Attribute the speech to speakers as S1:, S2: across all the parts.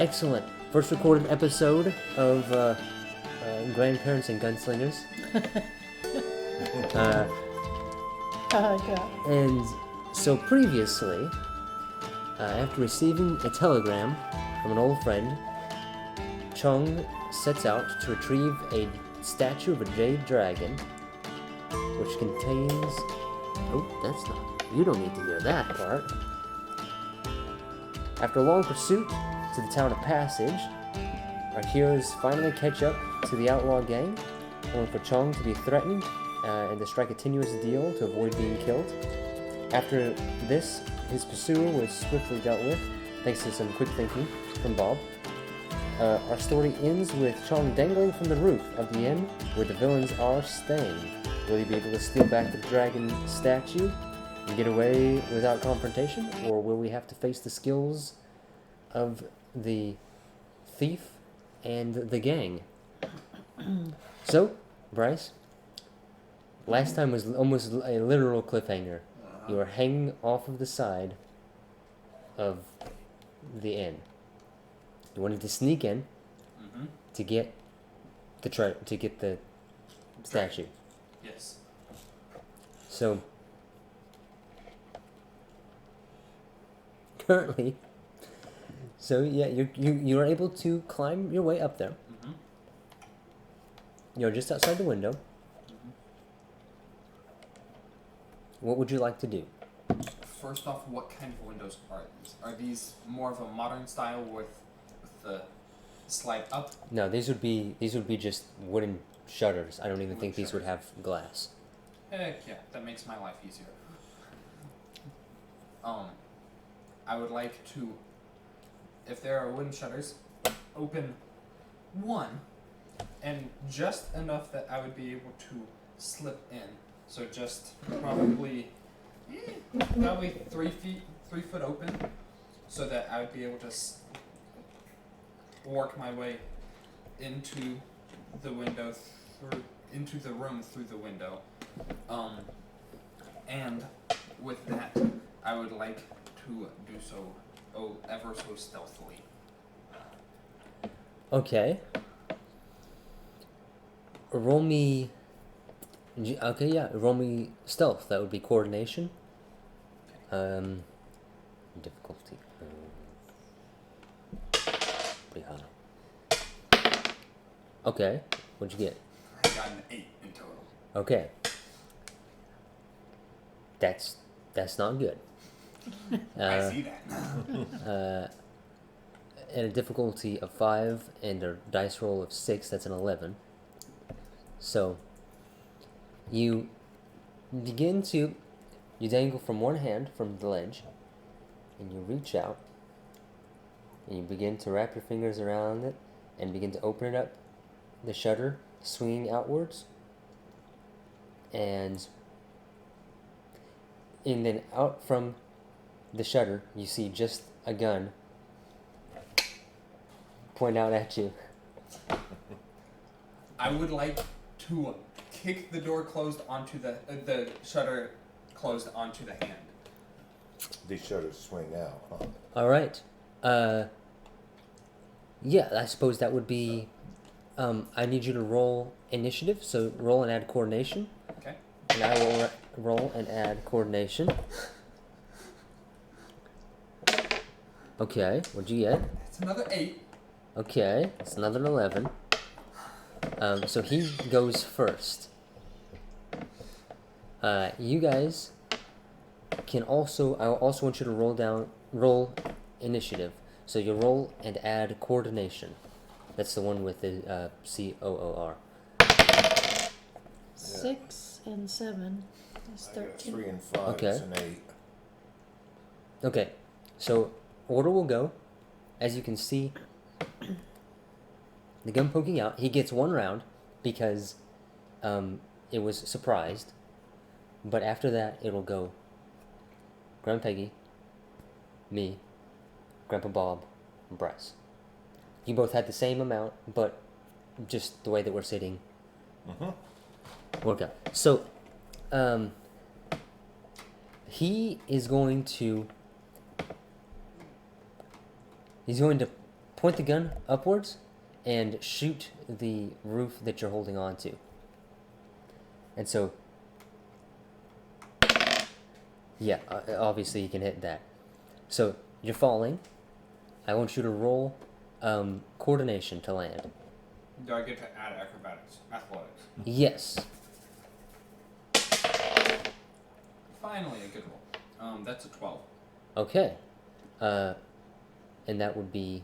S1: Excellent. First recorded episode of Grandparents and Gunslingers.
S2: Yeah.
S1: And so previously, after receiving a telegram from an old friend, Chong sets out to retrieve a statue of a jade dragon, which contains... Oh, that's not... You don't need to hear that part. After a long pursuit to the town of Passage, our heroes finally catch up to the outlaw gang, only for Chong to be threatened and to strike a tenuous deal to avoid being killed. After this, his pursuer was swiftly dealt with, thanks to some quick thinking from Bob. Our story ends with Chong dangling from the roof of the inn where the villains are staying. Will he be able to steal back the dragon statue and get away without confrontation, or will we have to face the skills of the thief and the gang? So, Bryce, last time was almost a literal cliffhanger. You were hanging off of the side of the inn. You wanted to sneak in to get the statue.
S3: Yes.
S1: So currently, you are able to climb your way up there. You're just outside the window. What would you like to do?
S3: First off, what kind of windows are these? Are these more of a modern style with the slide up?
S1: No, these would be just wooden shutters. I don't even think these would have glass.
S3: Heck yeah, that makes my life easier. I would like to, if there are wooden shutters, open one, and just enough that I would be able to slip in. So just probably 3 foot open, so that I would be able to work my way into the window, into the room through the window. And with that, I would like to do so, ever so stealthily.
S1: Okay. Roll me stealth. That would be coordination. Difficulty. Pretty high. Okay. What'd you get?
S3: I got an 8 in total.
S1: Okay. That's not good.
S3: I see that.
S1: And a difficulty of 5 and a dice roll of 6, that's an 11. So, you dangle from one hand from the ledge, and you reach out, and you begin to wrap your fingers around it, and begin to open it up, the shutter swinging outwards, and then out from the shutter, you see just a gun point out at you.
S3: I would like to kick the door closed onto the shutter closed onto the hand.
S4: These shutters swing out, huh?
S1: All right. Yeah, I suppose that would be. I need you to roll initiative, so roll and add coordination.
S3: Okay.
S1: And I will roll and add coordination. Okay, what'd you get?
S3: It's another 8.
S1: Okay, it's another 11. So he goes first. You guys can also... I also want you to roll initiative. So you roll and add coordination. That's the one with the COOR.
S2: 6 and 7 is 13.
S4: 3 and 5
S1: Okay.
S4: is an 8.
S1: Okay, so order will go. As you can see, the gun poking out, he gets one round because it was surprised. But after that, it'll go Grandpa Peggy, me, Grandpa Bob, and Bryce. You both had the same amount, but just the way that we're sitting work out. So, he is going to point the gun upwards and shoot the roof that you're holding on to. And so, yeah, obviously you can hit that. So you're falling. I want you to roll coordination to land.
S3: Do I get to add acrobatics, athletics?
S1: Yes.
S3: Finally, a good roll. That's a 12.
S1: Okay. And that would be,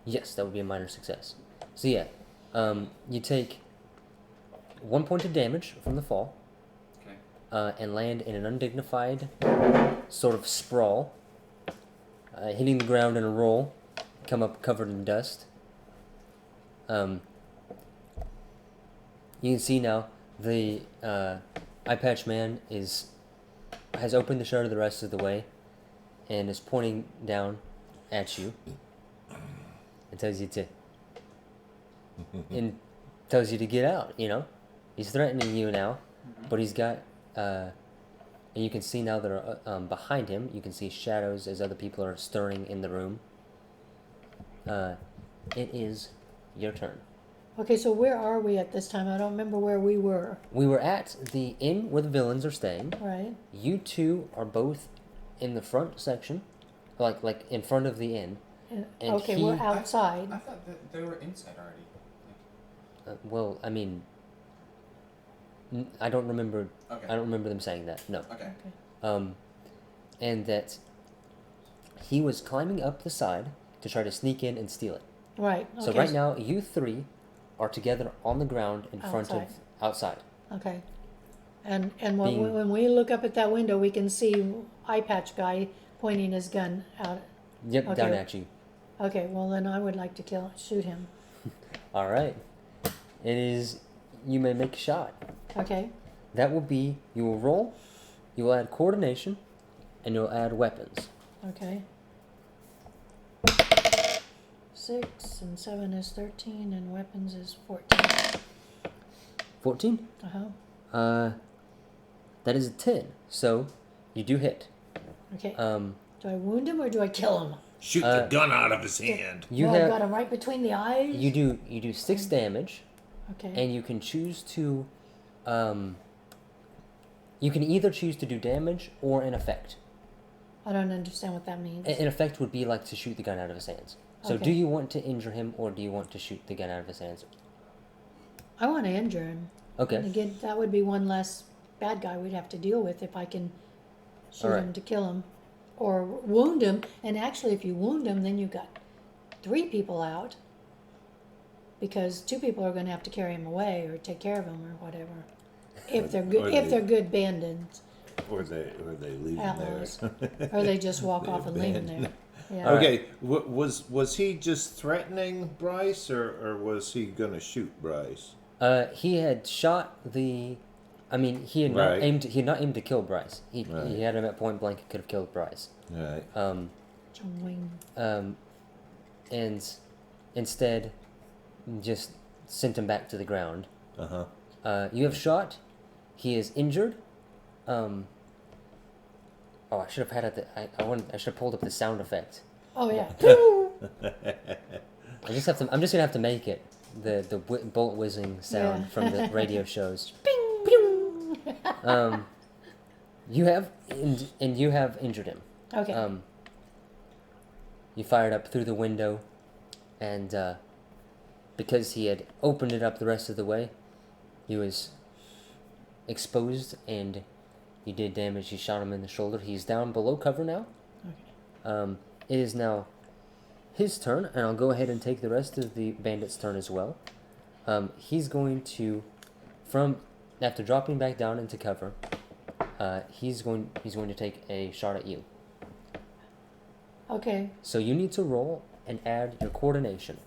S1: yes, that would be a minor success. So yeah, you take 1 point of damage from the fall.
S3: Okay.
S1: And land in an undignified sort of sprawl, hitting the ground in a roll, come up covered in dust. You can see now the eye patch man has opened the shutter the rest of the way, and is pointing down at you. It tells you to get out. You know, he's threatening you now, but he's got. And you can see now that behind him, you can see shadows as other people are stirring in the room. It is your turn.
S2: Okay, so where are we at this time? I don't remember where we were.
S1: We were at the inn where the villains are staying.
S2: Right.
S1: You two are both in the front section, like in front of the inn. And
S2: okay,
S1: he-
S2: we're outside.
S3: I thought that they were inside already.
S1: Well, I mean, I don't remember.
S3: Okay.
S1: I don't remember them saying that. No.
S3: Okay.
S1: And that he was climbing up the side to try to sneak in and steal it.
S2: Right. Okay.
S1: So right now, you three are together on the ground in front of outside.
S2: Okay. And
S1: Being-
S2: when we look up at that window, we can see eye patch guy pointing his gun out.
S1: Yep,
S2: Okay.
S1: down at you.
S2: Okay. Well, then I would like to shoot him.
S1: All right. It is. You may make a shot.
S2: Okay.
S1: That will be. You will roll. You will add coordination, and you'll add weapons.
S2: Okay. 6 and 7 is 13, and weapons is 14.
S1: 14. That is a 10. So, you do hit.
S2: Okay.
S1: Um,
S2: Do I wound him or do I kill him?
S4: Shoot the gun out of his hand.
S1: you
S2: Well, I
S1: have.
S2: got him right between the eyes.
S1: You do 6 damage,
S2: Okay.
S1: and you can choose to. You can either choose to do damage or an effect.
S2: I don't understand what that means.
S1: An effect would be like to shoot the gun out of his hands. So,
S2: Okay.
S1: do you want to injure him, or do you want to shoot the gun out of his hands?
S2: I want to injure him. And
S1: Okay.
S2: again, that would be one less bad guy we'd have to deal with if I can shoot
S1: Alright.
S2: him to kill him. Or wound him. And actually, if you wound him, then you've got 3 people out. Because 2 people are going to have to carry him away or take care of him or whatever. If they're good, if they're good bandits,
S4: Or they leave him
S2: outlaws,
S4: there.
S2: or they just walk off and leave him
S4: abandon
S2: there. Yeah.
S1: Alright.
S4: Okay, was he just threatening Bryce, or was he gonna shoot Bryce?
S1: He had shot the. I mean, he had not
S4: Right.
S1: aimed. He had not aimed to kill Bryce. He
S4: Right.
S1: had him at point blank. He could have killed Bryce.
S4: Right.
S2: Chong.
S1: And instead, just sent him back to the ground. You have shot. He is injured. Oh, I should have had it. I should have pulled up the sound effect.
S2: Oh yeah.
S1: I'm just gonna have to make it the bullet whizzing sound
S2: Yeah.
S1: from the radio shows.
S2: Bing, bing.
S1: You have injured him.
S2: Okay.
S1: You fired up through the window, and because he had opened it up the rest of the way, he was exposed, and you did damage. You shot him in the shoulder. He's down below cover now.
S2: Okay.
S1: It is now his turn, and I'll go ahead and take the rest of the bandit's turn as well. He's going to, after dropping back down into cover, he's going to take a shot at you.
S2: Okay.
S1: So you need to roll and add your coordination.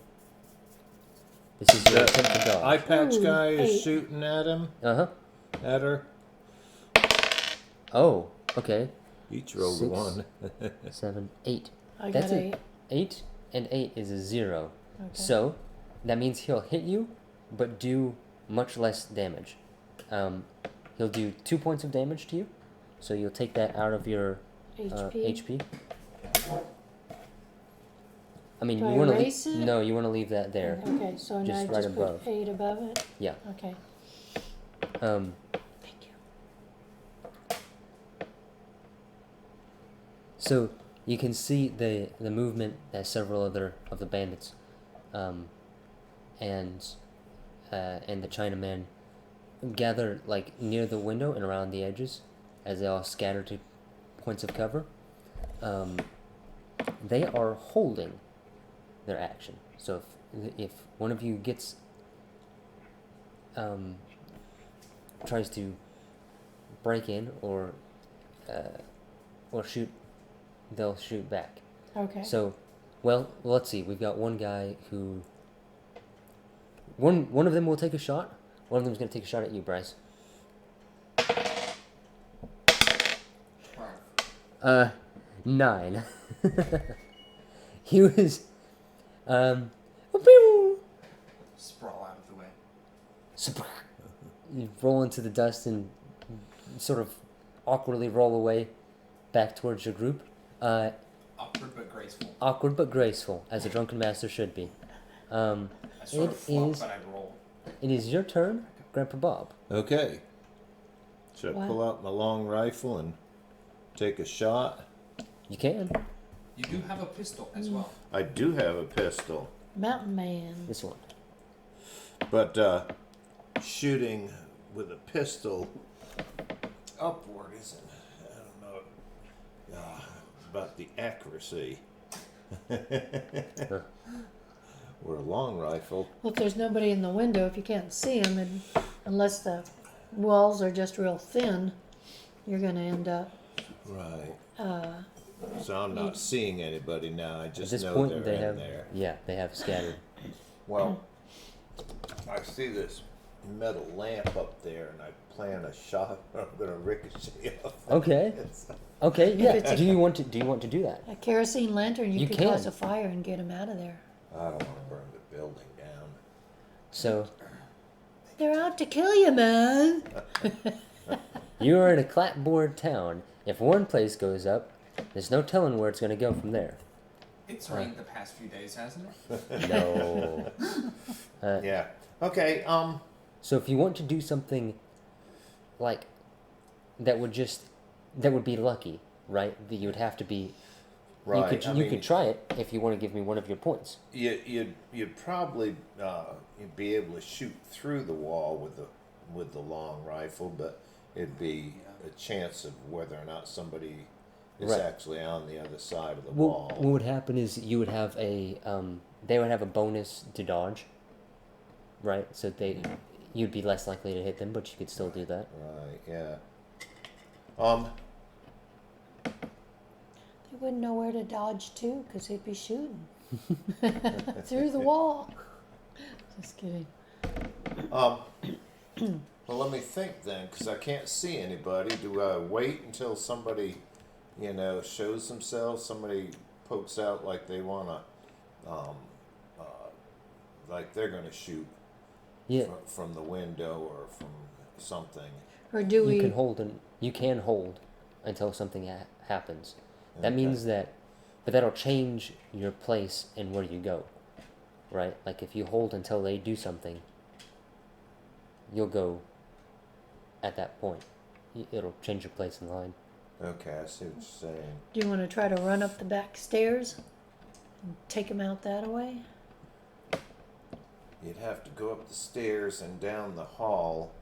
S1: This is your attempt to dodge.
S4: Eye patch
S2: Ooh,
S4: guy is
S2: 8.
S4: shooting at him. At her.
S1: Oh, okay.
S4: Each rolled
S1: 6,
S4: 1.
S1: 7, 8.
S2: I
S1: That's
S2: got
S1: it. 8 and 8 is a 0.
S2: Okay.
S1: So that means he'll hit you, but do much less damage. He'll do 2 points of damage to you, so you'll take that out of your
S2: HP.
S1: HP. I mean,
S2: Do
S1: you
S2: I
S1: want to
S2: erase it?
S1: no, you want to leave that there.
S2: Okay, so now
S1: Just
S2: I
S1: right
S2: just
S1: above.
S2: put 8 above it?
S1: Yeah.
S2: Okay,
S1: Um,
S2: thank you.
S1: so you can see the movement that several other of the bandits, and the Chinaman gather like near the window and around the edges, as they all scatter to points of cover. They are holding their action. So if one of you gets tries to break in or shoot, they'll shoot back.
S2: Okay.
S1: So, well, let's see. We've got one guy who one of them will take a shot. One of them's gonna take a shot at you, Bryce.
S3: 12.
S1: 9. He was
S3: Sprawl out of the way.
S1: you roll into the dust and sort of awkwardly roll away back towards your group.
S3: Awkward but graceful.
S1: Awkward but graceful, as a drunken master should be.
S3: I sort of
S1: It
S3: flop,
S1: is-
S3: but I roll.
S1: It is your turn, Grandpa Bob.
S4: Okay. Should I
S2: What?
S4: pull out my long rifle and take a shot?
S1: You can.
S3: You do have a pistol as well.
S4: I do have a pistol,
S2: Mountain Man.
S1: This one.
S4: but shooting with a pistol upward isn't. I don't know about the accuracy. Or a long rifle.
S2: Well, if there's nobody in the window, if you can't see them, and unless the walls are just real thin, you're going to end up.
S4: Right. So I'm not seeing anybody now. I
S1: At
S4: just
S1: this
S4: know
S1: point,
S4: they're
S1: they
S4: in
S1: have
S4: there.
S1: they have scattered.
S4: Well, I see this metal lamp up there, and I plan a shot. I'm gonna ricochet off.
S1: Okay. Okay. Yeah.
S2: it's a-
S1: Do you want to do that?
S2: A kerosene lantern, you
S1: You
S2: could
S1: can.
S2: cause a fire and get them out of there.
S4: I don't want to burn the building down.
S1: So
S2: They're out to kill you, man.
S1: you are in a clapboard town. If one place goes up, there's no telling where it's going to go from there.
S3: It's rained the past few days, hasn't it?
S1: No.
S4: Yeah. Okay.
S1: So if you want to do something like that would be lucky, right? That you would have to be.
S4: Right.
S1: You could try it if you want to give me one of your points.
S4: You'd probably you'd be able to shoot through the wall with the long rifle, but it'd be a chance of whether or not somebody is
S1: Right.
S4: actually on the other side of the
S1: What
S4: wall.
S1: would happen is you would have a they would have a bonus to dodge, right? So you'd be less likely to hit them, but you could still do that.
S4: Right. Yeah.
S2: They wouldn't know where to dodge to because they'd be shooting through the wall. Just kidding.
S4: Well, let me think then, because I can't see anybody. Do I wait until somebody, shows themselves? Somebody pokes out like they want to, like they're going to shoot
S1: Yeah,
S4: from the window or from something.
S2: Or do we?
S1: you can hold until something happens. That
S4: Okay.
S1: means but that'll change your place and where you go, right? Like if you hold until they do something, you'll go at that point. It'll change your place in line.
S4: Okay, I see what you're saying.
S2: Do you want to try to run up the back stairs and take them out that way?
S4: You'd have to go up the stairs and down the hall.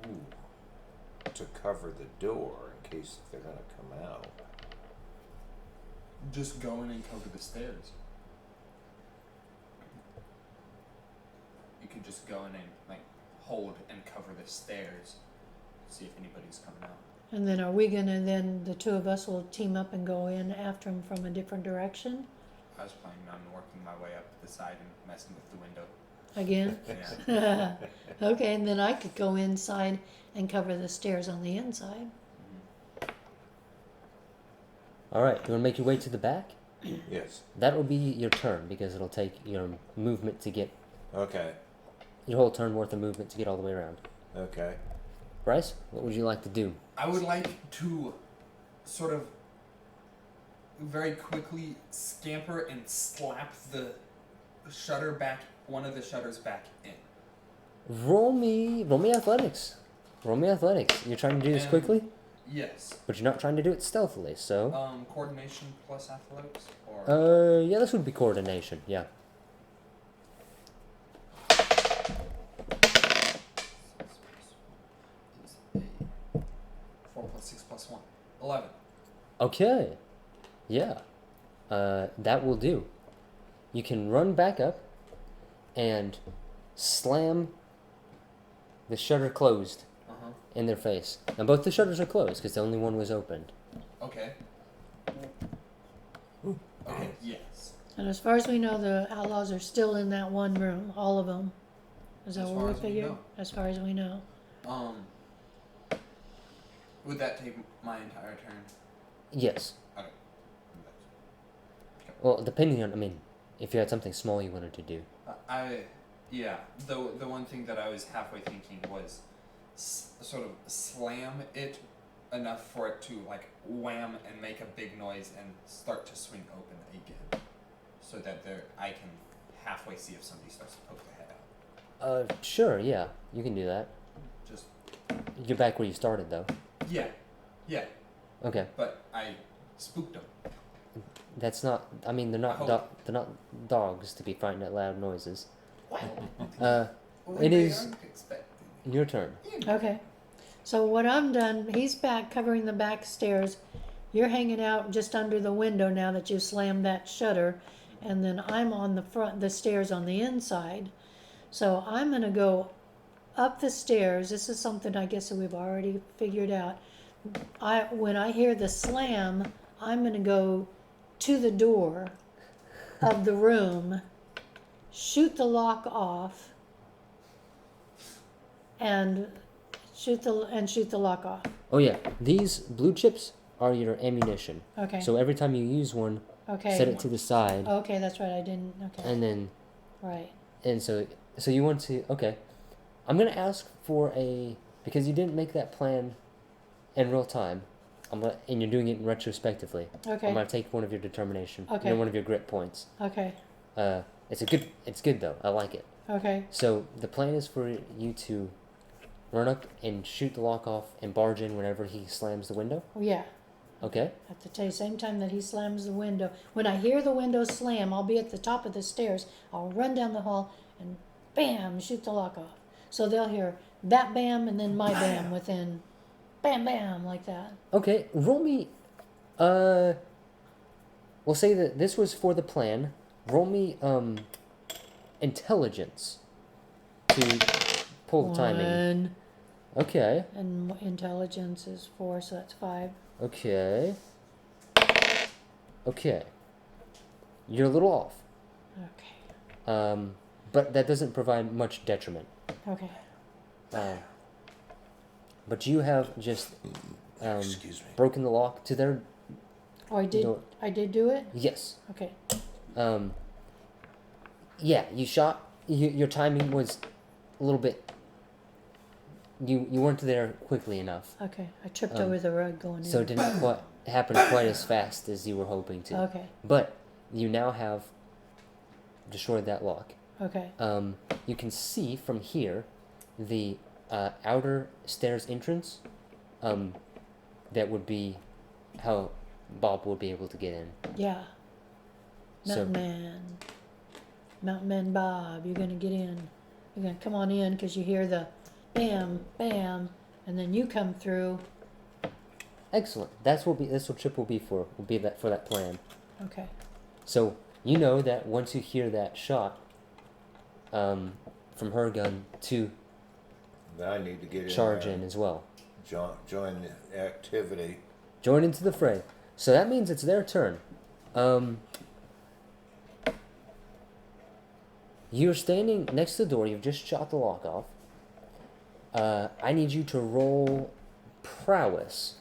S4: Ooh, to cover the door in case they're going to come out.
S3: Just go in and cover the stairs. You could just go in and hold and cover the stairs. See if anybody's coming out.
S2: And then are we gonna the two of us will team up and go in after them from a different direction
S3: I was planning on working my way up the side and messing with the window.
S2: again?
S3: Yeah.
S2: Okay, and then I could go inside and cover the stairs on the inside.
S1: All right, you want to make your way to the back?
S4: Yes.
S1: That will be your turn because it'll take your movement to get
S4: Okay.
S1: your whole turn worth of movement to get all the way around.
S4: Okay.
S1: Bryce, what would you like to do?
S3: I would like to sort of very quickly scamper and slap the shutter back, one of the shutters back in.
S1: Roll me athletics. Roll me athletics. You're trying to do this
S3: And-
S1: quickly,
S3: Yes.
S1: but you're not trying to do it stealthily. So,
S3: Coordination plus athletics, or
S1: yeah, this would be coordination. Yeah.
S3: 4 plus 6 plus 1. 11.
S1: Okay. Yeah. That will do. You can run back up and slam the shutter closed
S3: Uh-huh.
S1: in their face. Now both the shutters are closed because the only one was opened.
S3: Okay. Okay, yes.
S2: And as far as we know, the outlaws are still in that one room, all of them. Is that
S3: As
S2: what
S3: far
S2: we
S3: as we
S2: figured?
S3: know.
S2: As far as we know.
S3: Would that take my entire turn?
S1: Yes.
S3: Okay.
S1: Well, depending on, I mean, if you had something small you wanted to do.
S3: Yeah. The one thing that I was halfway thinking was sort of slam it enough for it to like wham and make a big noise and start to swing open again, so that I can halfway see if somebody starts to poke their head out.
S1: Sure, yeah, you can do that.
S3: Just
S1: You're back where you started, though.
S3: yeah.
S1: Okay.
S3: But I spooked them.
S1: That's not, I mean, they're not,
S3: I hope.
S1: they're not dogs to be frightened at loud noises.
S3: When
S1: It
S3: they
S1: is-
S3: aren't expecting.
S1: Your turn.
S2: Okay. So what I'm done, he's back covering the back stairs. You're hanging out just under the window now that you slammed that shutter. And then I'm on the stairs on the inside. So I'm going to go up the stairs. This is something I guess that we've already figured out. When I hear the slam, I'm going to go to the door of the room, shoot the lock off, and shoot the lock off.
S1: Oh, yeah, these blue chips are your ammunition.
S2: Okay.
S1: So every time you use one,
S2: Okay.
S1: set it to the side,
S2: Okay, that's right. I didn't. Okay.
S1: and then,
S2: Right.
S1: and so you want to, okay. I'm going to ask for because you didn't make that plan in real time, and you're doing it retrospectively.
S2: Okay.
S1: I'm going to take one of your determination,
S2: Okay.
S1: one of your grit points.
S2: Okay.
S1: It's good though. I like it.
S2: Okay.
S1: So the plan is for you to run up and shoot the lock off and barge in whenever he slams the window.
S2: Well, yeah.
S1: Okay.
S2: At the same time that he slams the window. When I hear the window slam, I'll be at the top of the stairs. I'll run down the hall and bam, shoot the lock off. So they'll hear that bam and then my bam within bam bam like that.
S1: Okay. Roll me. We'll say that this was for the plan. Roll me intelligence to pull the timing.
S2: 1.
S1: Okay.
S2: And intelligence is 4, so that's 5.
S1: Okay. Okay. You're a little off.
S2: Okay.
S1: But that doesn't provide much detriment.
S2: Okay.
S1: But you have just
S4: Excuse me.
S1: broken the lock to their
S2: Oh, I did.
S1: door.
S2: I did do it.
S1: Yes.
S2: Okay.
S1: Yeah, you shot. Your timing was a little bit. You weren't there quickly enough,
S2: Okay. I tripped
S1: Um,
S2: over the rug going in.
S1: so it didn't quite happen quite as fast as you were hoping to.
S2: Okay.
S1: But you now have destroyed that lock.
S2: Okay.
S1: You can see from here the outer stairs entrance. That would be how Bob would be able to get in.
S2: Yeah.
S1: So-
S2: Mountain Man. Mountain Man Bob, you're going to get in. You're going to come on in because you hear the bam, bam, and then you come through.
S1: Excellent. That's what Chip will be for. Will be that for that plan.
S2: Okay.
S1: So you know that once you hear that shot, from her gun to
S4: I need to get in.
S1: charge
S4: there
S1: in
S4: and
S1: as well.
S4: Join the activity.
S1: Join into the fray. So that means it's their turn. You're standing next to the door. You've just shot the lock off. I need you to roll prowess,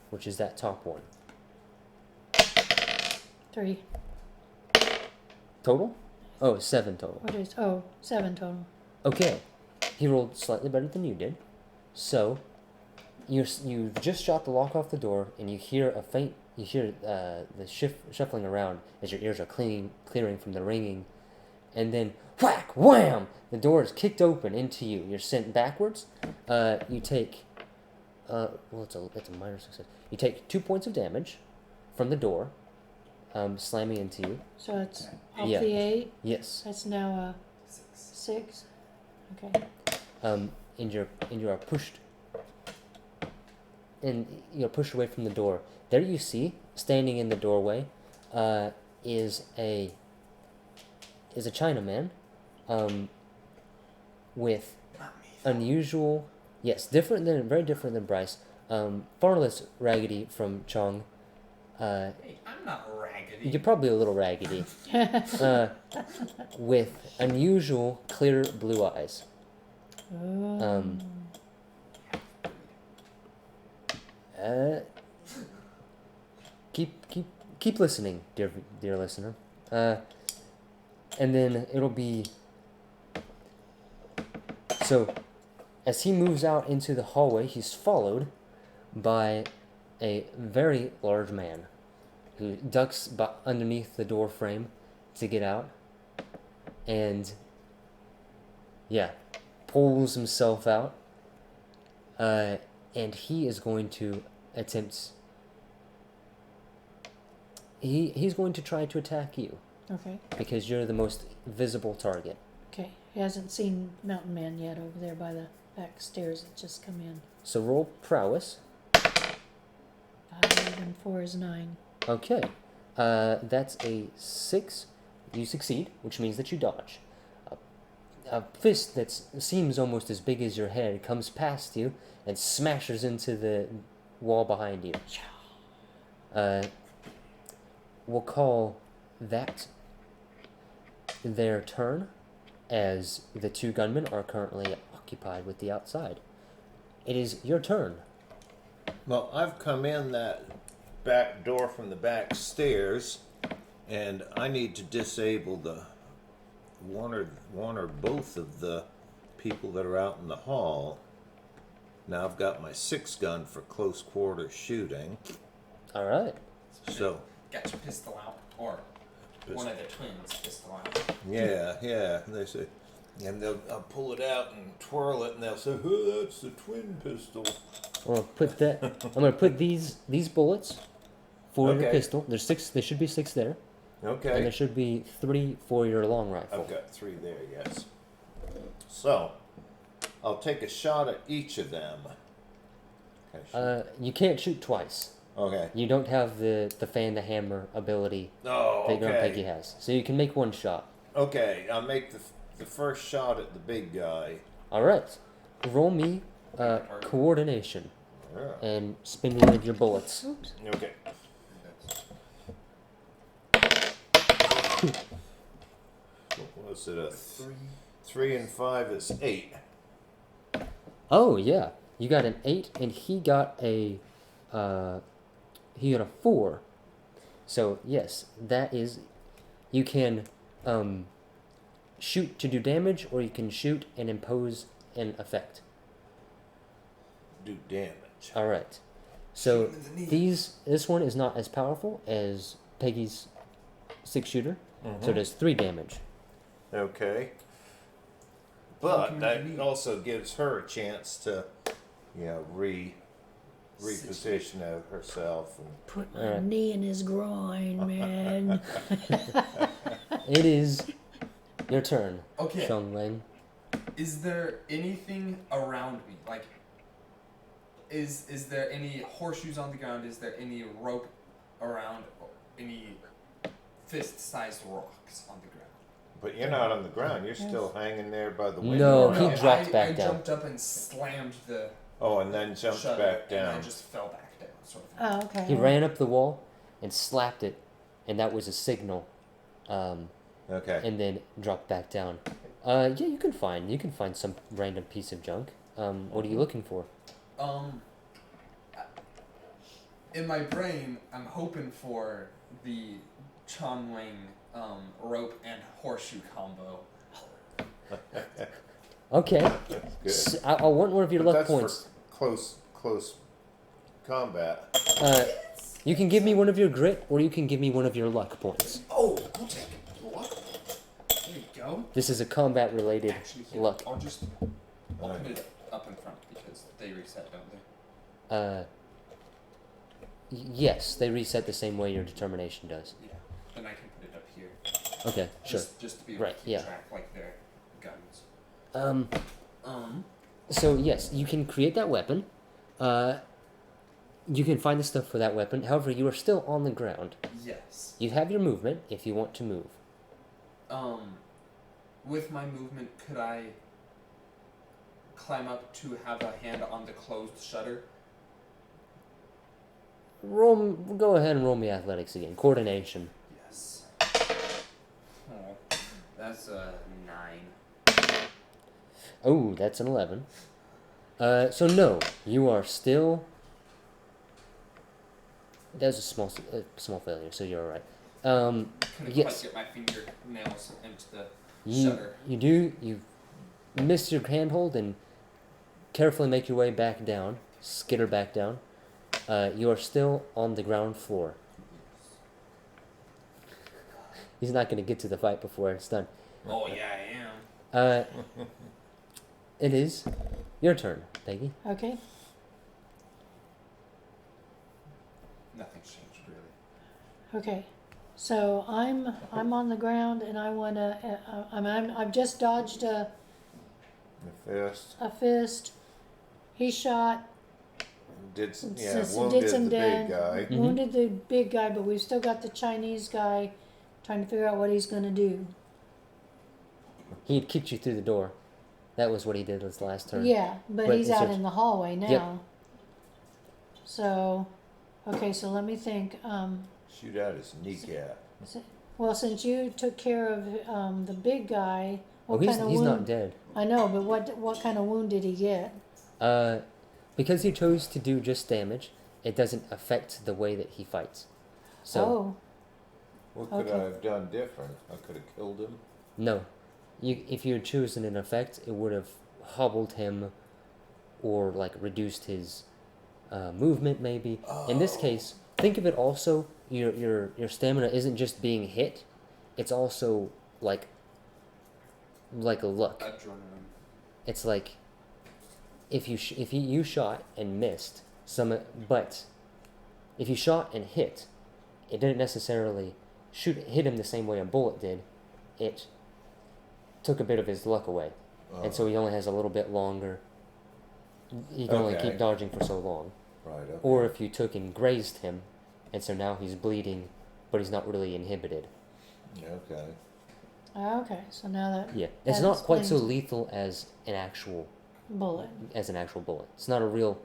S1: which is that top one.
S2: 3.
S1: Total? Oh, 7 total.
S2: What is, 7 total.
S1: Okay. He rolled slightly better than you did. So, you've just shot the lock off the door, and you hear the shuffling around as your ears are clearing from the ringing, and then whack, wham! The door is kicked open into you. You're sent backwards. You take, it's a minor success. You take 2 points of damage from the door, slamming into you.
S2: So it's off
S1: Yeah.
S2: the 8.
S1: Yes.
S2: That's now
S3: 6.
S2: 6. Okay.
S1: And you are pushed. And you're pushed away from the door. There you see, standing in the doorway, is a Chinaman, with
S3: Not me.
S1: unusual, very different than Bryce. Far less raggedy from Chong.
S3: Hey, I'm not raggedy.
S1: You're probably a little raggedy. With unusual clear blue eyes.
S2: Oh.
S1: Keep listening, dear listener. And then it'll be. So, as he moves out into the hallway, he's followed by a very large man who ducks underneath the door frame to get out, and pulls himself out. And he is going to attempt. He's going to try to attack you
S2: Okay.
S1: because you're the most visible target.
S2: Okay. He hasn't seen Mountain Man yet over there by the back stairs that just come in.
S1: So roll prowess.
S2: 5 and 4 is 9.
S1: Okay. That's a 6. You succeed, which means that you dodge. A fist that seems almost as big as your head comes past you and smashes into the wall behind you. We'll call that their turn, as the 2 gunmen are currently occupied with the outside. It is your turn.
S4: Well, I've come in that back door from the back stairs, and I need to disable the one or both of the people that are out in the hall. Now I've got my 6 gun for close quarter shooting.
S1: All right.
S4: So
S3: Get your pistol out, or one of the twins' pistol out.
S4: yeah, they say, and I'll pull it out and twirl it, and they'll say, "Oh, that's the twin pistol."
S1: I'm gonna put these bullets for your
S4: Okay.
S1: pistol. There's 6. There should be 6 there, and there
S4: Okay,
S1: should be 3 for your long rifle.
S4: I've got 3 there. Yes. So I'll take a shot at each of them. Can I shoot?
S1: You can't shoot twice.
S4: Okay.
S1: You don't have the fan the hammer ability
S4: Oh,
S1: that Grumpeggy
S4: okay.
S1: has, so you can make 1 shot.
S4: Okay, I'll make the first shot at the big guy.
S1: All right. Roll me coordination
S4: Yeah.
S1: and spin one of your bullets.
S2: Oops.
S4: Okay. What was it? 3 and 5 is 8.
S1: Oh yeah, you got an 8, and he got a 4. So yes, that is. You can shoot to do damage, or you can shoot and impose an effect.
S4: Do damage.
S1: All right. So
S3: Shoot him in the knee.
S1: this one is not as powerful as Peggy's 6-shooter, so it does 3 damage.
S4: Okay.
S3: Fucking
S4: But that
S3: neat.
S4: also gives her a chance to, reposition herself. And
S2: Put my
S1: Alright.
S2: knee in his groin, man.
S1: It is your turn,
S3: Okay.
S1: Chong Len.
S3: Is there anything around me? Like, is there any horseshoes on the ground? Is there any rope around? Any fist-sized rocks on the ground?
S4: But you're not on the ground. You're still hanging there by the window.
S1: No,
S4: right?
S1: he dropped back
S3: I
S1: down.
S3: jumped up and slammed the
S4: Oh, and then jumped
S3: shutter,
S4: back
S3: and
S4: down.
S3: I just fell back down, sort of.
S2: Oh, okay.
S1: He ran up the wall and slapped it, and that was a signal.
S4: Okay.
S1: And then dropped back down. Yeah, you can find some random piece of junk. What are you looking for?
S3: In my brain, I'm hoping for the Chong-Ling rope and horseshoe combo.
S1: Okay.
S4: That's good.
S1: I want one of your
S4: But
S1: luck
S4: that's
S1: points.
S4: for close combat.
S1: You can give me one of your grit, or you can give me one of your luck points.
S3: Oh, I'll take it. Luck. There you go.
S1: This is a combat-related
S3: Actually, here,
S1: luck.
S3: I'll put it up in front because they reset, don't they?
S1: Yes, they reset the same way your determination does.
S3: Yeah. Then I can put it up here.
S1: Okay, sure.
S3: Just to be able
S1: Right,
S3: to keep
S1: yeah.
S3: track like their guns.
S1: So yes, you can create that weapon. You can find the stuff for that weapon. However, you are still on the ground.
S3: Yes.
S1: You have your movement if you want to move.
S3: With my movement, could I climb up to have a hand on the closed shutter?
S1: Go ahead and roll me athletics again. Coordination.
S3: Yes. Oh, that's a 9.
S1: Oh, that's an 11. So no, you are still. That was a small failure, so you're alright.
S3: Couldn't
S1: Yes.
S3: quite get my fingernails into the
S1: You
S3: shutter.
S1: you miss your handhold and carefully make your way back down, skitter back down. You are still on the ground floor. He's not going to get to the fight before it's done.
S3: Oh yeah, I am.
S1: It is your turn, Peggy.
S2: Okay.
S3: Nothing's changed really.
S2: Okay. So I'm on the ground and I want to. I've just dodged
S4: The fist
S2: a fist. He shot.
S4: did some,
S2: did
S4: wounded
S2: some
S4: the
S2: damage.
S4: big guy.
S1: Mhm.
S2: Wounded the big guy, but we've still got the Chinese guy trying to figure out what he's going to do.
S1: He had kicked you through the door. That was what he did his last turn.
S2: Yeah, but
S1: But
S2: he's
S1: it's
S2: out
S1: your-
S2: in the hallway now.
S1: Yep.
S2: So, okay, so let me think.
S4: Shoot out his kneecap.
S2: Well, since you took care of the big guy,
S1: Oh,
S2: what
S1: he's
S2: kind of
S1: he's
S2: wound?
S1: not dead.
S2: I know, but what kind of wound did he get?
S1: Because he chose to do just damage, it doesn't affect the way that he fights. So
S2: Oh,
S4: What could
S2: Okay.
S4: I have done different? I could have killed him.
S1: no, if you had chosen an effect, it would have hobbled him, or like reduced his movement maybe. In this case, think of it also. Your stamina isn't just being hit; it's also like a luck.
S3: Adrenaline.
S1: It's like if you shot and missed but if you shot and hit, it didn't necessarily hit him the same way a bullet did. It took a bit of his luck away, and so he only has a little bit longer. He can only
S4: Okay.
S1: keep dodging for so long.
S4: Right. Okay.
S1: Or if you took and grazed him, and so now he's bleeding, but he's not really inhibited.
S4: Okay.
S2: okay. So now that
S1: Yeah, it's
S2: That
S1: not quite so
S2: explains-
S1: lethal as an actual
S2: bullet,
S1: bullet. It's not a real.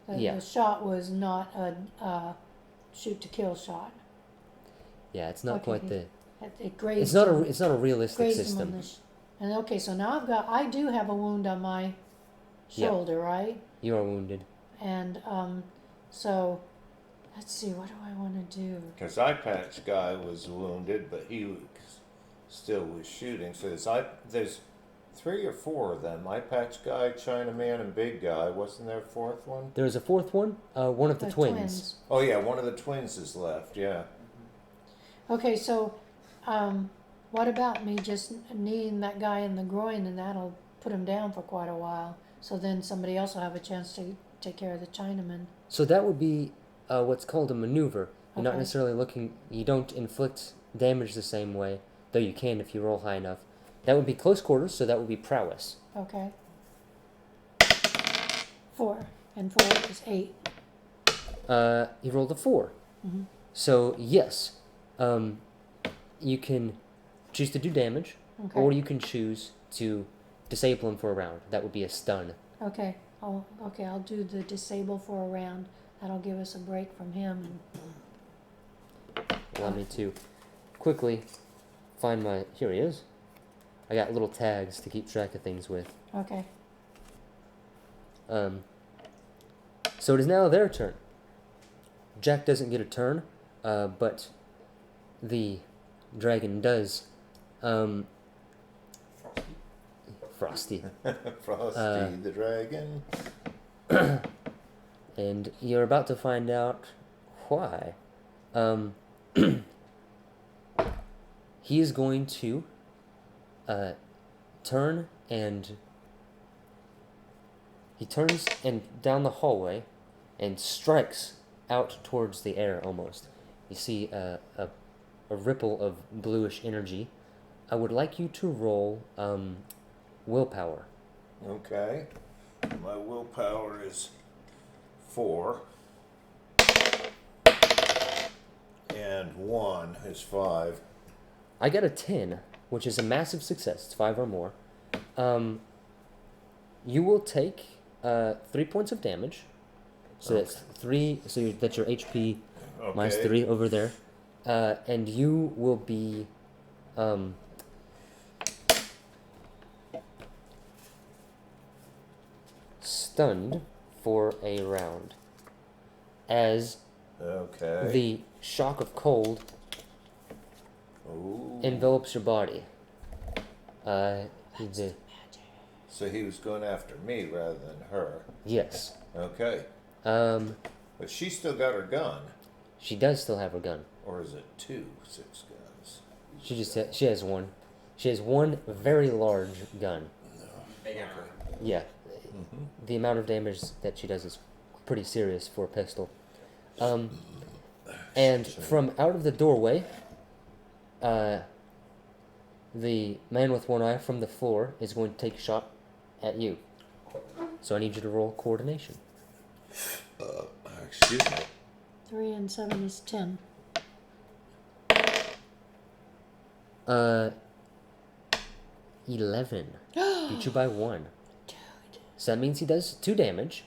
S1: Yeah.
S2: the shot was not a shoot to kill shot.
S1: Yeah, it's not
S2: Okay.
S1: quite the.
S2: It grazed.
S1: It's not
S2: him.
S1: a realistic
S2: Grazed him on
S1: system.
S2: the and okay, so now I do have a wound on my
S1: Yeah.
S2: shoulder, right?
S1: You are wounded.
S2: And so let's see, what do I want to do?
S4: Because eye patch guy was wounded, but still was shooting. So there's 3 or 4 of them. Eye patch guy, Chinaman, and big guy. Wasn't there a 4th one?
S1: There was a 4th one. One of the
S2: The
S1: twins.
S4: Oh yeah, one of the twins is left. Yeah.
S2: Okay, so what about me just kneeing that guy in the groin and that'll put him down for quite a while? So then somebody else will have a chance to take care of the Chinaman.
S1: So that would be what's called a maneuver. You're not
S2: Okay.
S1: necessarily looking. You don't inflict damage the same way, though you can if you roll high enough. That would be close quarters. So that would be prowess.
S2: Okay. 4 and 4 is 8.
S1: You rolled a 4.
S2: Mhm.
S1: So yes, you can choose to do damage,
S2: Okay.
S1: or you can choose to disable him for a round. That would be a stun.
S2: Okay. I'll do the disable for a round. That'll give us a break from him.
S1: Allow me to quickly find my. Here he is. I got little tags to keep track of things with.
S2: Okay.
S1: So it is now their turn. Jack doesn't get a turn, but the dragon does.
S3: Frosty.
S1: Frosty.
S4: Frosty the dragon.
S1: and you're about to find out why. He is going to turn and he turns and down the hallway and strikes out towards the air almost. You see a ripple of bluish energy. I would like you to roll willpower.
S4: Okay. My willpower is 4. And 1 is 5.
S1: I got a 10, which is a massive success. It's 5 or more. You will take 3 points of damage. So that's 3. So that's your HP minus
S4: Okay.
S1: 3 over there. And you will be stunned for a round as
S4: Okay.
S1: the shock of cold
S4: Ooh.
S1: envelops your body. He did.
S4: So he was going after me rather than her.
S1: Yes.
S4: Okay. But she still got her gun.
S1: She does still have her gun.
S4: Or is it 2 6 guns?
S1: She has one. She has one very large gun.
S3: Big arm.
S1: Yeah. The amount of damage that she does is pretty serious for a pistol. And from out of the doorway, the man with one eye from the floor is going to take a shot at you. So I need you to roll coordination.
S4: Excuse me.
S2: 3 and 7 is 10.
S1: 11. Beat you by 1.
S2: Dude.
S1: So that means he does 2 damage.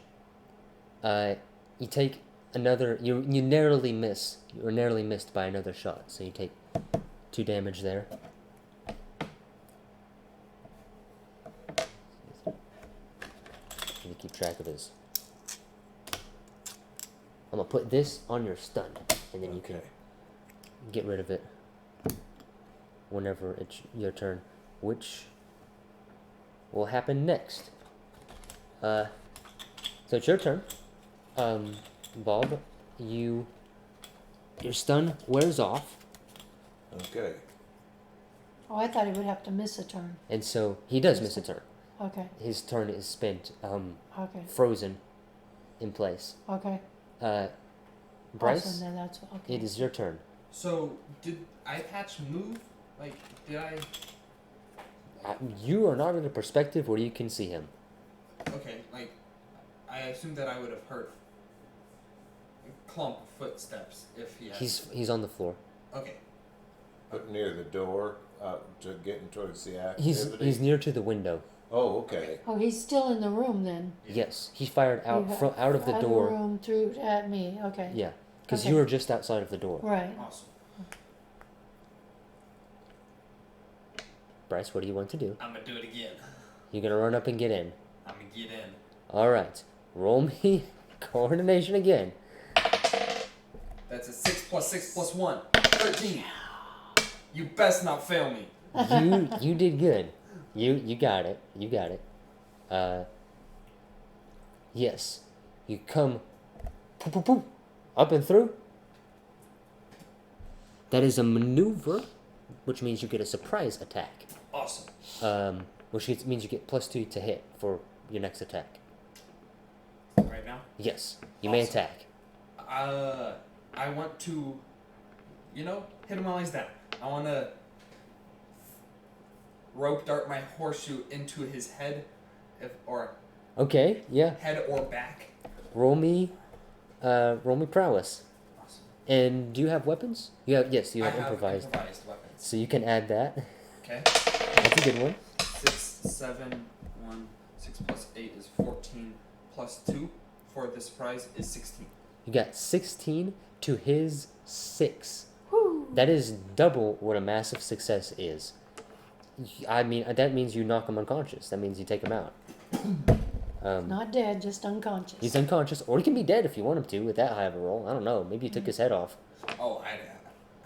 S1: You take another. You narrowly miss. You were narrowly missed by another shot. So you take 2 damage there. Need to keep track of his. I'm gonna put this on your stun, and then you can
S4: Okay.
S1: get rid of it whenever it's your turn, which will happen next. So it's your turn. Bob, your stun wears off,
S4: Okay.
S2: Oh, I thought he would have to miss a turn.
S1: and so he does miss a turn.
S2: Okay,
S1: His turn is spent
S2: okay,
S1: frozen in place.
S2: okay.
S1: Bryce,
S2: Also, then that's okay.
S1: it is your turn.
S3: So, did eye patch move? Like, did I?
S1: You are not in a perspective where you can see him.
S3: Okay, like, I assumed that I would have heard a clump of footsteps if he had.
S1: He's on the floor.
S3: Okay.
S4: But near the door, to getting towards the activity.
S1: He's near to the window.
S4: Oh, okay.
S2: Oh, he's still in the room then.
S1: Yes, he fired out
S2: He
S1: from out of the
S2: out
S1: door.
S2: room through at me. Okay.
S1: Yeah, because
S2: Okay.
S1: you were just outside of the door.
S2: Right.
S3: Awesome.
S1: Bryce, what do you want to do?
S3: I'm gonna do it again.
S1: You're gonna run up and get in.
S3: I'm gonna get in.
S1: All right, roll me coordination again.
S3: That's a 6 plus 6 plus 1. 13. You best not fail me.
S1: You did good. You got it. You got it. Yes, you come poof, poof, poof, up and through. That is a maneuver, which means you get a surprise attack.
S3: Awesome.
S1: Which means you get +2 to hit for your next attack.
S3: Right now?
S1: Yes, you may
S3: Awesome.
S1: attack.
S3: I want to, hit him while he's down. I want to rope dart my horseshoe into his head,
S1: Okay, yeah.
S3: head or back.
S1: Roll me prowess.
S3: Awesome.
S1: And do you have weapons? You have
S3: I
S1: have
S3: have
S1: improvised.
S3: improvised weapons.
S1: So you can add that.
S3: Okay.
S1: That's a good one.
S3: 6, 7, 1, 6 plus 8 is 14, plus 2 for the surprise is 16.
S1: You got 16 to his 6.
S2: Whew.
S1: That is double what a massive success is. I mean, that means you knock him unconscious. That means you take him out.
S2: Not dead, just unconscious.
S1: He's unconscious, or he can be dead if you want him to with that high of a roll. I don't know. Maybe you took his head off.
S3: Oh, I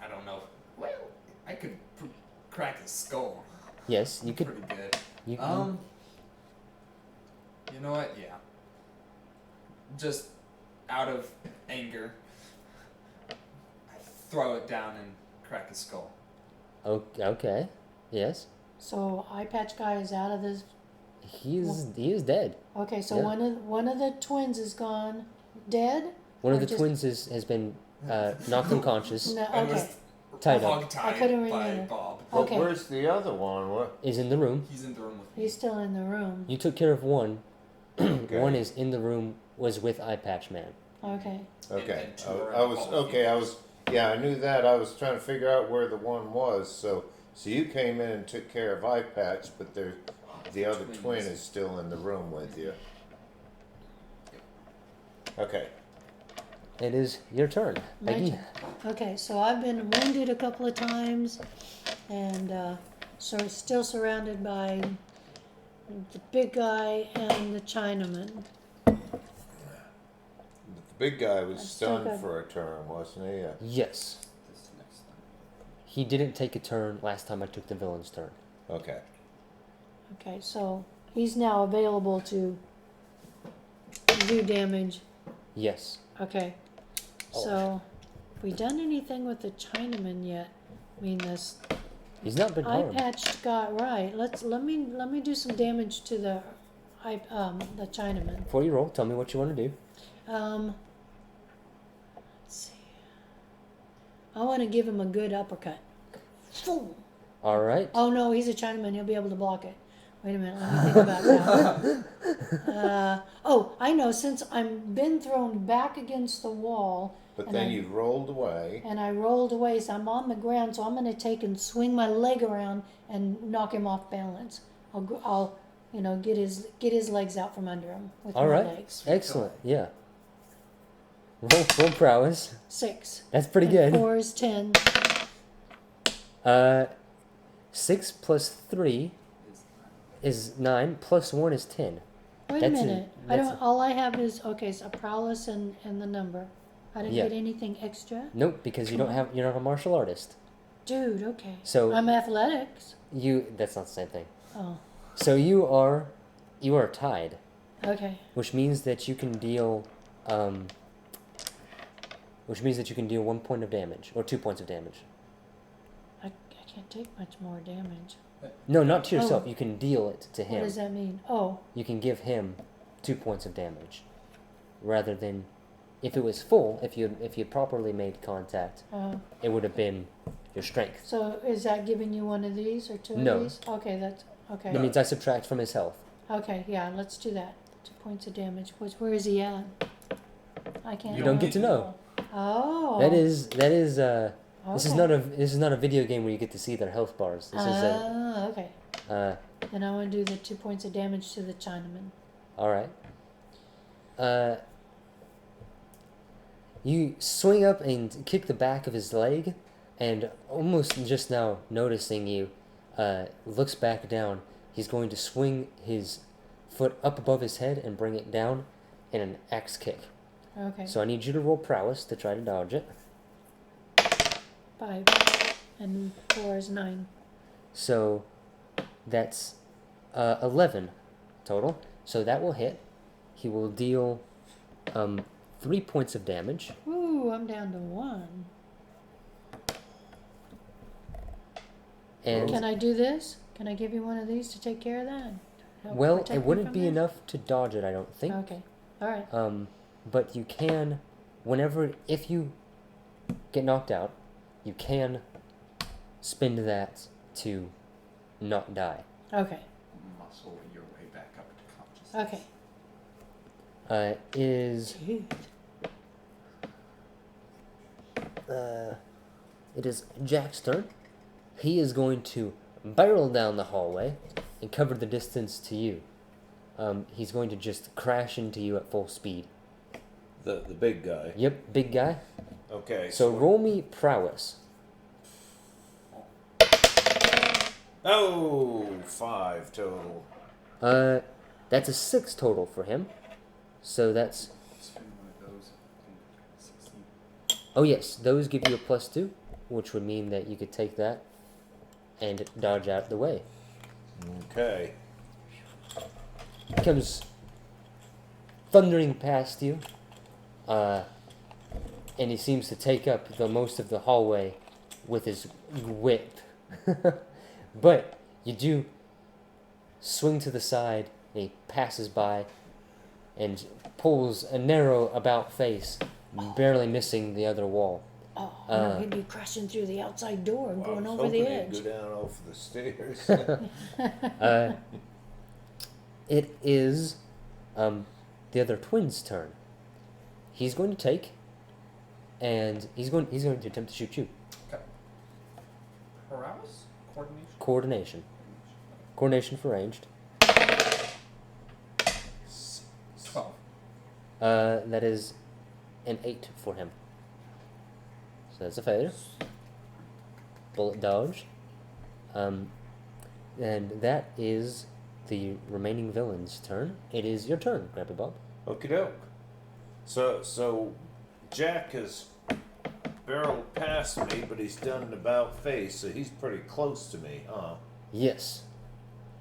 S3: don't know. Well, I could crack his skull.
S1: Yes, you could.
S3: Pretty good.
S1: You,
S3: You know what? Yeah. Just out of anger, I throw it down and crack his skull.
S1: Okay. Yes.
S2: So eye patch guy is out of this.
S1: He is dead.
S2: Okay, so
S1: Yeah.
S2: one of the twins is gone, dead.
S1: One of
S2: Or
S1: the
S2: just-
S1: twins has been knocked unconscious.
S2: No,
S3: And
S2: okay.
S3: was
S1: Tied up.
S3: hog-tied
S2: I couldn't
S3: by
S2: remember.
S3: Bob.
S4: But
S2: Okay.
S4: where's the other one? What?
S1: Is in the room.
S3: He's in the room with me.
S2: He's still in the room.
S1: You took care of one.
S4: Okay.
S1: One is in the room. Was with Eye Patch Man.
S2: Okay.
S4: Okay.
S3: And two are
S4: I
S3: in
S4: was
S3: the hall.
S4: okay. I was. Yeah, I knew that. I was trying to figure out where the one was. So you came in and took care of Eye Patch, but the other
S3: Twins.
S4: twin is still in the room with you. Okay.
S1: It is your turn,
S2: My
S1: Peggy.
S2: turn. Okay, so I've been wounded a couple of times, and still surrounded by the big guy and the Chinaman.
S4: The big guy was
S2: I'm still
S4: stunned
S2: good.
S4: for a turn, wasn't he? Yeah.
S1: Yes.
S3: This next time.
S1: He didn't take a turn last time I took the villain's turn.
S4: Okay.
S2: Okay, so he's now available to do damage.
S1: Yes.
S2: Okay,
S1: Oh.
S2: so have we done anything with the Chinaman yet? I mean, this
S1: He's not been
S2: eye
S1: harmed.
S2: patched got right. Let me do some damage to the the Chinaman.
S1: Before you roll, tell me what you want to do.
S2: Let's see. I want to give him a good uppercut. Boom.
S1: All right.
S2: Oh no, he's a Chinaman. He'll be able to block it. Wait a minute. Let me think about that. Oh, I know. Since I'm been thrown back against the wall,
S4: But
S2: and
S4: then
S2: I-
S4: you rolled away.
S2: and I rolled away, so I'm on the ground. So I'm going to take and swing my leg around and knock him off balance. I'll get his legs out from under him with
S1: All
S2: my
S1: right.
S2: legs.
S1: Excellent. Yeah. Roll prowess.
S2: 6.
S1: That's pretty
S2: And
S1: good.
S2: 4 is 10.
S1: 6 plus 3 is 9. Plus 1 is 10.
S2: Wait
S1: That's
S2: a
S1: a-
S2: minute.
S1: that's a-
S2: All I have is so a prowess and the number. I didn't
S1: Yeah.
S2: get anything extra.
S1: Nope, because you're not a martial artist.
S2: Dude, okay.
S1: So-
S2: I'm athletics.
S1: That's not the same thing.
S2: Oh,
S1: So you are tied,
S2: okay.
S1: which means that you can deal 1 point of damage or 2 points of damage.
S2: I can't take much more damage.
S1: No, not to yourself.
S2: Oh.
S1: You can deal it to
S2: What
S1: him.
S2: does that mean? Oh,
S1: You can give him 2 points of damage, rather than if it was full. If you properly made contact, it would have been your strength.
S2: so is that giving you one of these or two
S1: No.
S2: of these? Okay, that's okay.
S1: That means I subtract from his health.
S2: Okay, yeah, let's do that. 2 points of damage. Where is he at? I can't.
S1: You don't get to know.
S2: Oh.
S1: That is This is
S2: okay.
S1: not a video game where you get to see their health bars. This is
S2: Okay.
S1: a
S2: Then I want to do the 2 points of damage to the Chinaman.
S1: all right. You swing up and kick the back of his leg, and almost just now noticing you, looks back down. He's going to swing his foot up above his head and bring it down in an axe kick.
S2: Okay.
S1: So I need you to roll prowess to try to dodge it.
S2: 5 and 4 is 9.
S1: So that's 11 total. So that will hit. He will deal 3 points of damage.
S2: Ooh, I'm down to 1.
S1: And
S2: Can I do this? Can I give you one of these to take care of that? Help
S1: well,
S2: protect
S1: it
S2: me
S1: wouldn't
S2: from
S1: be
S2: that?
S1: enough to dodge it, I don't think.
S2: Okay. All right.
S1: But you can, if you get knocked out, you can spend that to not die.
S2: Okay.
S3: Muscle your way back up to consciousness.
S2: Okay.
S1: It is Jack's turn. He is going to barrel down the hallway and cover the distance to you. He's going to just crash into you at full speed.
S4: The big guy.
S1: Yep, big guy.
S4: Okay.
S1: So roll me prowess.
S4: Oh, 5 total.
S1: That's a 6 total for him. So that's...
S3: Spin one of those. 16.
S1: Oh yes, those give you a +2, which would mean that you could take that and dodge out of the way.
S4: Okay.
S1: He comes thundering past you, and he seems to take up the most of the hallway with his whip. But you do swing to the side, and he passes by and pulls a narrow about face, barely missing the other wall.
S2: Oh, no, he'd be crashing through the outside door and
S4: Well,
S2: going
S4: I was
S2: over the
S4: hoping
S2: edge.
S4: he'd go down off the stairs.
S1: It is the other twin's turn. He's going to take, and he's going to attempt to shoot you.
S3: Okay. Prowess? Coordination?
S1: Coordination. Coordination for ranged.
S3: 12.
S1: That is an 8 for him. So that's a failure. Bullet dodge. And that is the remaining villain's turn. It is your turn, Grandpa Bob.
S4: Okie doke. So Jack has barreled past me, but he's done an about face, so he's pretty close to me, huh?
S1: Yes.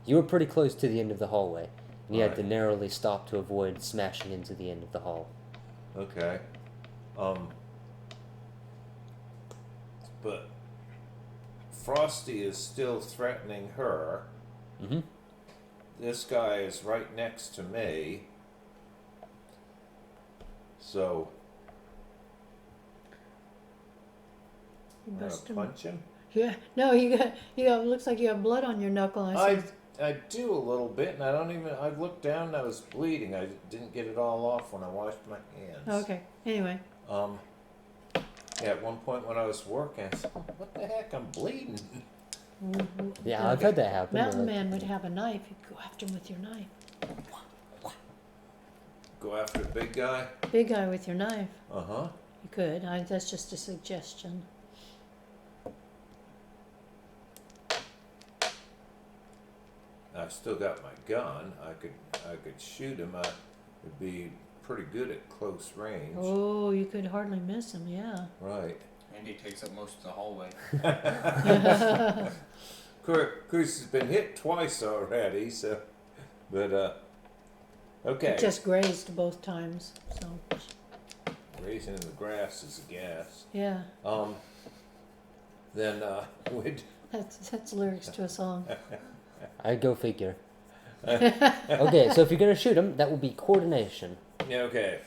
S1: You were pretty close to the end of the hallway, and you had to
S4: Right.
S1: narrowly stop to avoid smashing into the end of the hall.
S4: Okay. But Frosty is still threatening her.
S1: Mm-hmm.
S4: This guy is right next to me. So
S2: You
S4: I'm gonna
S2: bust him.
S4: punch him.
S2: Yeah, no, you got. Looks like you have blood on your knuckle.
S4: I do a little bit, and I looked down and I was bleeding. I didn't get it all off when I washed my hands.
S2: Okay. Anyway,
S4: Yeah, at one point when I was working, I said, what the heck, I'm bleeding.
S1: Yeah, I've had that happen.
S2: Mountain Man would have a knife. You'd go after him with your knife.
S4: Go after the big guy?
S2: Big guy with your knife.
S4: Uh-huh.
S2: You could. That's just a suggestion.
S4: I've still got my gun. I could shoot him. I would be pretty good at close range.
S2: Oh, you could hardly miss him. Yeah.
S4: Right.
S3: Andy takes up most of the hallway.
S4: Of course, he's been hit twice already, so... But, okay.
S2: It just grazed both times. So
S4: Raising in the grass is a gas.
S2: yeah,
S4: Then, we'd...
S2: that's lyrics to a song.
S1: I'd go figure. Okay, so if you're gonna shoot him, that will be coordination.
S4: Yeah, okay.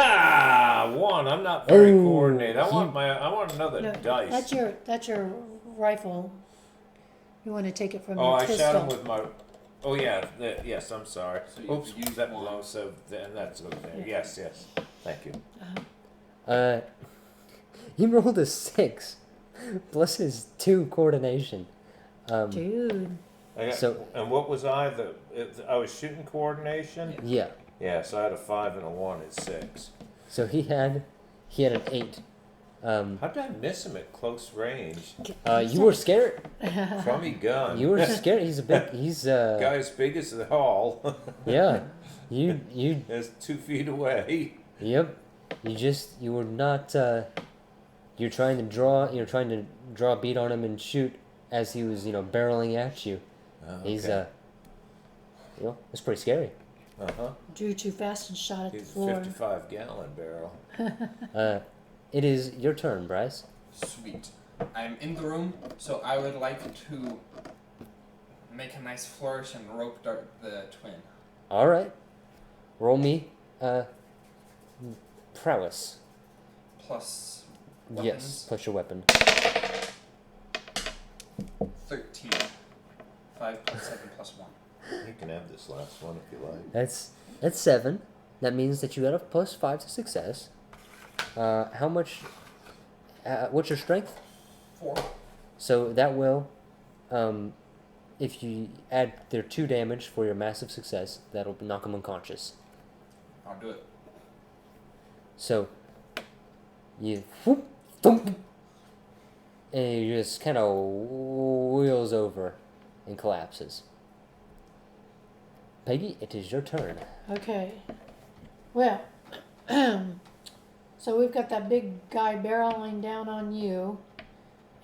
S4: Ah, one. I'm not very
S1: Oh,
S4: coordinated. I want another
S2: No,
S4: dice.
S2: that's your rifle. You want to take it from
S4: Oh,
S2: your
S4: I
S2: pistol.
S4: shot him with my. Oh yeah, yes. I'm sorry.
S3: So you
S4: Oops,
S3: used
S4: that
S3: one.
S4: belongs. So then that's okay.
S2: Yeah.
S4: Yes. Thank you.
S1: He rolled a 6, plus his 2 coordination.
S2: Dude.
S1: So-
S4: what was I? I was shooting coordination.
S1: Yeah.
S4: Yeah, so I had a 5 and a 1 at 6.
S1: So he had an 8.
S4: How did I miss him at close range?
S1: You were scared.
S4: Crummy gun.
S1: You were scared. He's
S4: Guy as big as the hall.
S1: yeah. You
S4: That's 2 feet away.
S1: Yep. You were not you're trying to draw a beat on him and shoot as he was, barreling at you.
S4: Okay.
S1: He's it's pretty scary.
S4: Uh-huh.
S2: Drew too fast and shot at the
S4: He's a
S2: floor.
S4: 55-gallon barrel.
S1: It is your turn, Bryce.
S3: Sweet. I'm in the room, so I would like to make a nice flourish and rope dart the twin.
S1: All right. Roll me prowess.
S3: Plus
S1: Yes,
S3: weapons.
S1: plus your weapon.
S3: 13. 5 plus 7 plus 1.
S4: You can have this last one if you like.
S1: That's 7. That means that you got a plus 5 to success. How much? What's your strength?
S3: 4.
S1: So that will, if you add their 2 damage for your massive success, that'll knock him unconscious.
S3: I'll do it.
S1: So you whoop, thump, and he just kind of wheels over and collapses. Peggy, it is your turn.
S2: Okay. Well, so we've got that big guy barreling down on you,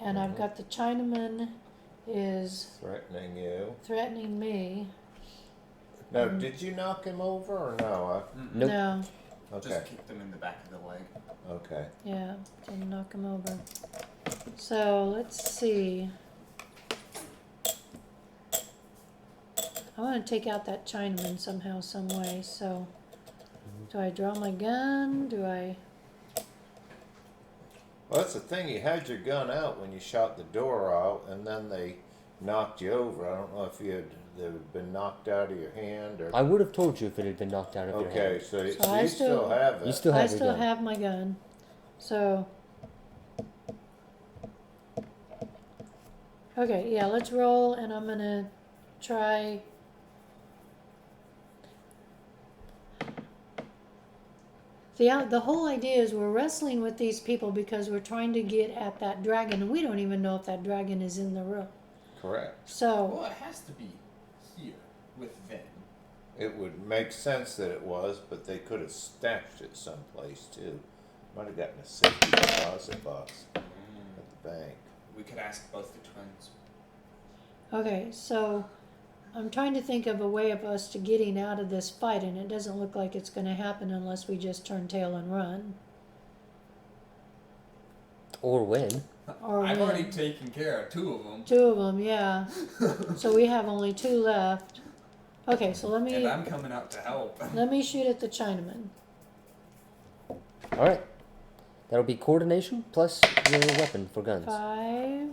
S2: and I've got the Chinaman is
S4: Threatening you.
S2: threatening me.
S4: Now, did you knock him over or no?
S1: Nope.
S2: No.
S4: Okay.
S3: Just kick them in the back of the leg.
S4: Okay.
S2: Yeah, didn't knock him over. So let's see. I want to take out that Chinaman somehow, some way. So, do I draw my gun? Do I?
S4: Well, that's the thing. You had your gun out when you shot the door out, and then they knocked you over. I don't know if they'd been knocked out of your hand or.
S1: I would have told you if it had been knocked out of your
S4: Okay,
S1: hand.
S4: so
S2: I
S4: you
S2: still-
S4: still have it.
S1: You still
S2: I
S1: have your
S2: still
S1: gun.
S2: have my gun. So. Okay, yeah, let's roll, and I'm gonna try. The whole idea is we're wrestling with these people because we're trying to get at that dragon, and we don't even know if that dragon is in the room.
S4: Correct.
S2: So,
S3: Well, it has to be here with them.
S4: It would make sense that it was, but they could have stashed it someplace too. Might have gotten a safety deposit box at the bank.
S3: We could ask both the twins.
S2: okay, so I'm trying to think of a way of us to getting out of this fight, and it doesn't look like it's going to happen unless we just turn tail and run.
S1: Or win.
S2: Or
S3: I've
S2: win.
S3: already taken care of 2 of them.
S2: 2 of them, yeah. So we have only 2 left. Okay, so let
S3: And
S2: me
S3: I'm coming out to help.
S2: shoot at the Chinaman.
S1: Alright. That'll be coordination plus your weapon for guns.
S2: 5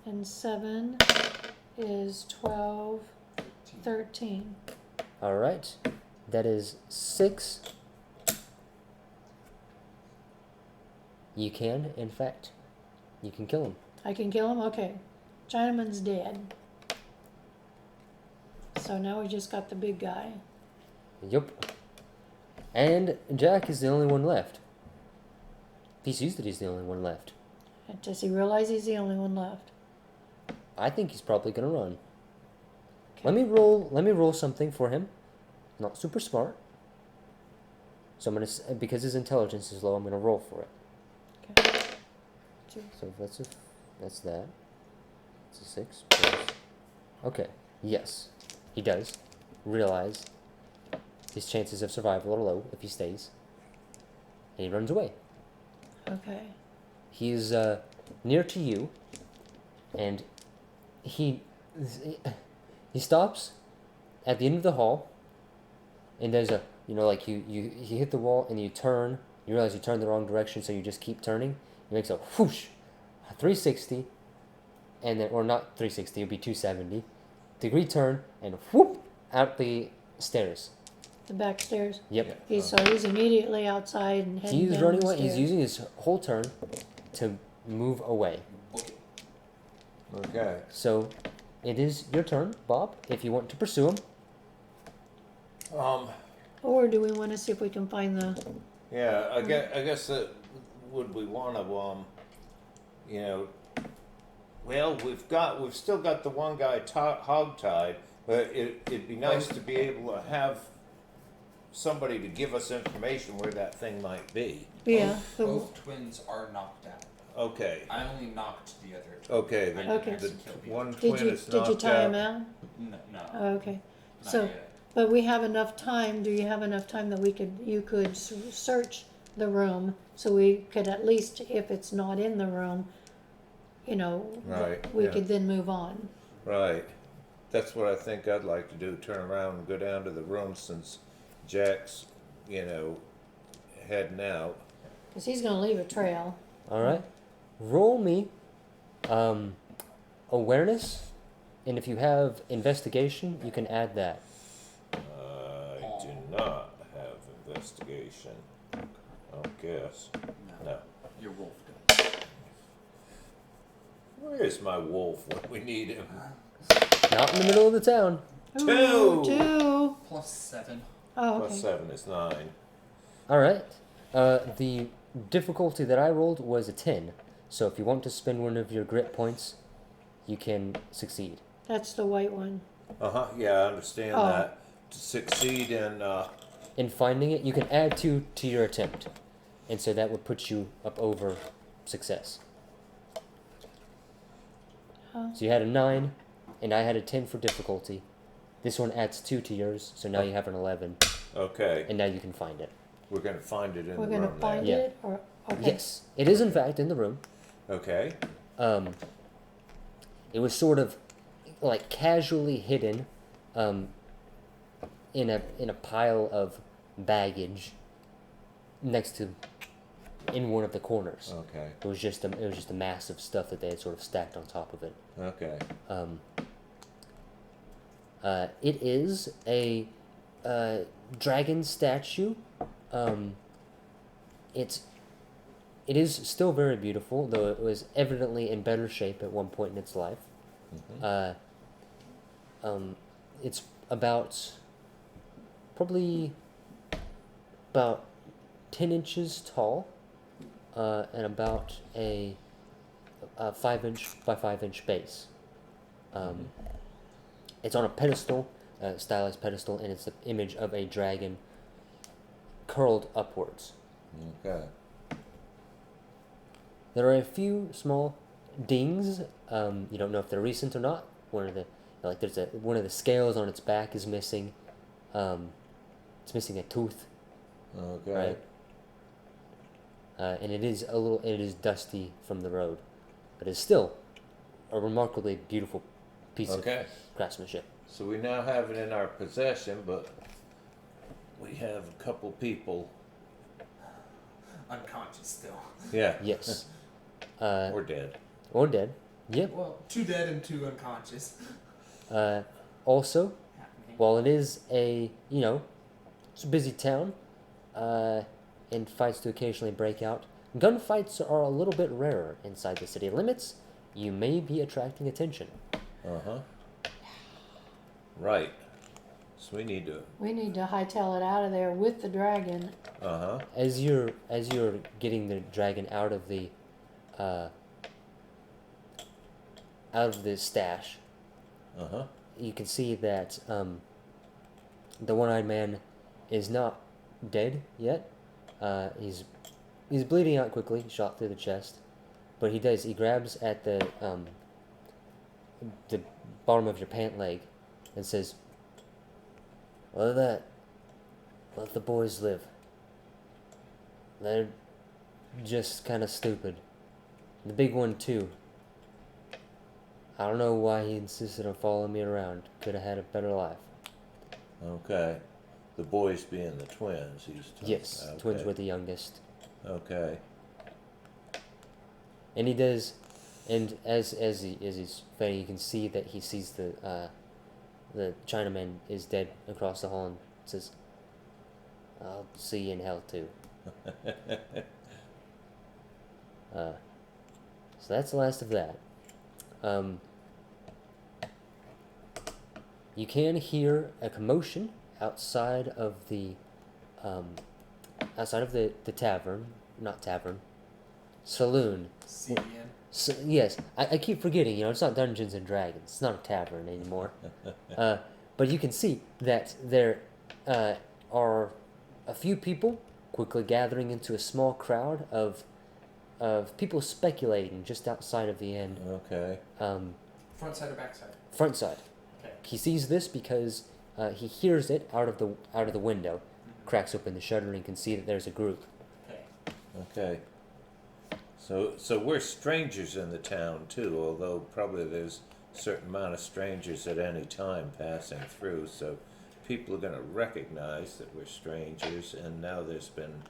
S2: and 7 is 12, 13.
S1: Alright. That is 6. You can, in fact. You can kill him.
S2: I can kill him? Okay. Chinaman's dead. So now we just got the big guy.
S1: Yup. And Jack is the only one left. He sees that he's the only one left.
S2: And does he realize he's the only one left?
S1: I think he's probably gonna run.
S2: Okay.
S1: Let me roll something for him. Not super smart. So I'm gonna, because his intelligence is low, I'm gonna roll for it.
S2: Okay.
S1: So that's that. It's a 6. Plus. Okay. Yes, he does realize his chances of survival are low if he stays, and he runs away.
S2: Okay.
S1: He is near to you, and he stops at the end of the hall, and there's a, like you hit the wall and you turn. You realize you turned the wrong direction, so you just keep turning. He makes a whoosh, 360, and then, or not 360, it'd be 270 degree turn, and whoop out the stairs.
S2: The back stairs.
S1: Yep.
S2: He's immediately outside and heading
S1: He's
S2: down
S1: running
S2: the
S1: away. He's
S2: stairs.
S1: using his whole turn to move away.
S3: Book it.
S4: Okay.
S1: So it is your turn, Bob, if you want to pursue him.
S2: Or do we want to see if we can find the...
S4: Yeah, I guess that would we want to well, we've still got the one guy hogtied, but it'd be nice to be able to have somebody to give us information where that thing might be.
S2: Yeah.
S3: Both twins are knocked out.
S4: Okay.
S3: I only knocked the other.
S4: Okay.
S3: I didn't
S2: Okay.
S3: actually
S4: The
S3: kill the
S4: one
S3: other.
S4: twin
S2: Did you
S4: is knocked
S2: tie him
S4: out.
S2: out?
S3: No.
S2: Oh, okay.
S3: Not
S2: So,
S3: yet.
S2: but we have enough time. Do you have enough time that you could search the room so we could at least, if it's not in the room,
S4: Right,
S2: we
S4: yeah.
S2: could then move on.
S4: Right. That's what I think I'd like to do. Turn around and go down to the room since Jack's, heading out.
S2: Because he's going to leave a trail.
S1: All right. Roll me awareness, and if you have investigation, you can add that.
S4: I do not have investigation. I guess. No.
S3: Your wolf
S4: Where is my wolf when we need him?
S1: Not in the middle of the town.
S2: Ooh, 2.
S3: does. +7.
S2: Oh, okay.
S4: Plus 7 is 9.
S1: All right. The difficulty that I rolled was a 10. So if you want to spend one of your grit points, you can succeed.
S2: That's the white one.
S4: Yeah, I understand
S2: Oh.
S4: that. To succeed
S1: In finding it, you can add 2 to your attempt, and so that would put you up over success.
S2: Huh.
S1: So you had a 9, and I had a 10 for difficulty. This one adds 2 to yours, so now you have an 11,
S4: Okay.
S1: and now you can find it.
S4: We're gonna find it in
S2: We're
S4: the
S2: gonna
S4: room
S2: find
S1: Yeah.
S2: it, or okay.
S1: Yes, it is in fact in the room.
S4: there. Okay.
S1: It was sort of like casually hidden in a pile of baggage next to in one of the corners.
S4: Okay.
S1: It was just a mass of stuff that they had sort of stacked on top of it.
S4: Okay.
S1: It is a dragon statue. It is still very beautiful, though it was evidently in better shape at one point in its life. It's probably about 10 inches tall, and about a 5-inch by 5-inch base. It's on a pedestal, stylized pedestal, and it's the image of a dragon curled upwards.
S4: Okay.
S1: There are a few small dings. You don't know if they're recent or not. One of the scales on its back is missing. It's missing a tooth,
S4: Okay.
S1: right? And it is dusty from the road, but it's still a remarkably beautiful piece
S4: Okay.
S1: of craftsmanship.
S4: So we now have it in our possession, but we have a couple people.
S3: Unconscious still.
S4: Yeah.
S1: Yes.
S4: Or dead.
S1: Or dead. Yep.
S3: Well, 2 dead and 2 unconscious.
S1: Also,
S3: Happening.
S1: while it is it's a busy town, and fights do occasionally break out, gunfights are a little bit rarer inside the city limits. You may be attracting attention.
S4: Uh-huh. Right. So we need to.
S2: We need to hightail it out of there with the dragon.
S4: Uh-huh.
S1: As you're getting the dragon out of the stash,
S4: Uh-huh.
S1: you can see that the one-eyed man is not dead yet. He's bleeding out quickly, shot through the chest, but he grabs at the bottom of your pant leg and says, let the boys live. They're just kind of stupid. The big one too. I don't know why he insisted on following me around. Could have had a better life.
S4: Okay. The boys being the twins. He's
S1: Yes,
S4: okay.
S1: twins were the youngest.
S4: Okay.
S1: And he does, and as he's fighting, you can see that he sees the Chinaman is dead across the hall and says, "I'll see you in hell too." So that's the last of that. You can hear a commotion outside of the tavern, not tavern, saloon.
S3: CBN.
S1: So, yes, I keep forgetting, it's not Dungeons and Dragons. It's not a tavern anymore. But you can see that there are a few people quickly gathering into a small crowd of people speculating just outside of the inn.
S4: Okay.
S3: Front side or back side?
S1: Front side.
S3: Okay.
S1: He sees this because he hears it out of the window, cracks open the shutter and can see that there's a group.
S3: Okay.
S4: Okay. So we're strangers in the town too, although probably there's a certain amount of strangers at any time passing through, so people are going to recognize that we're strangers, and now there's been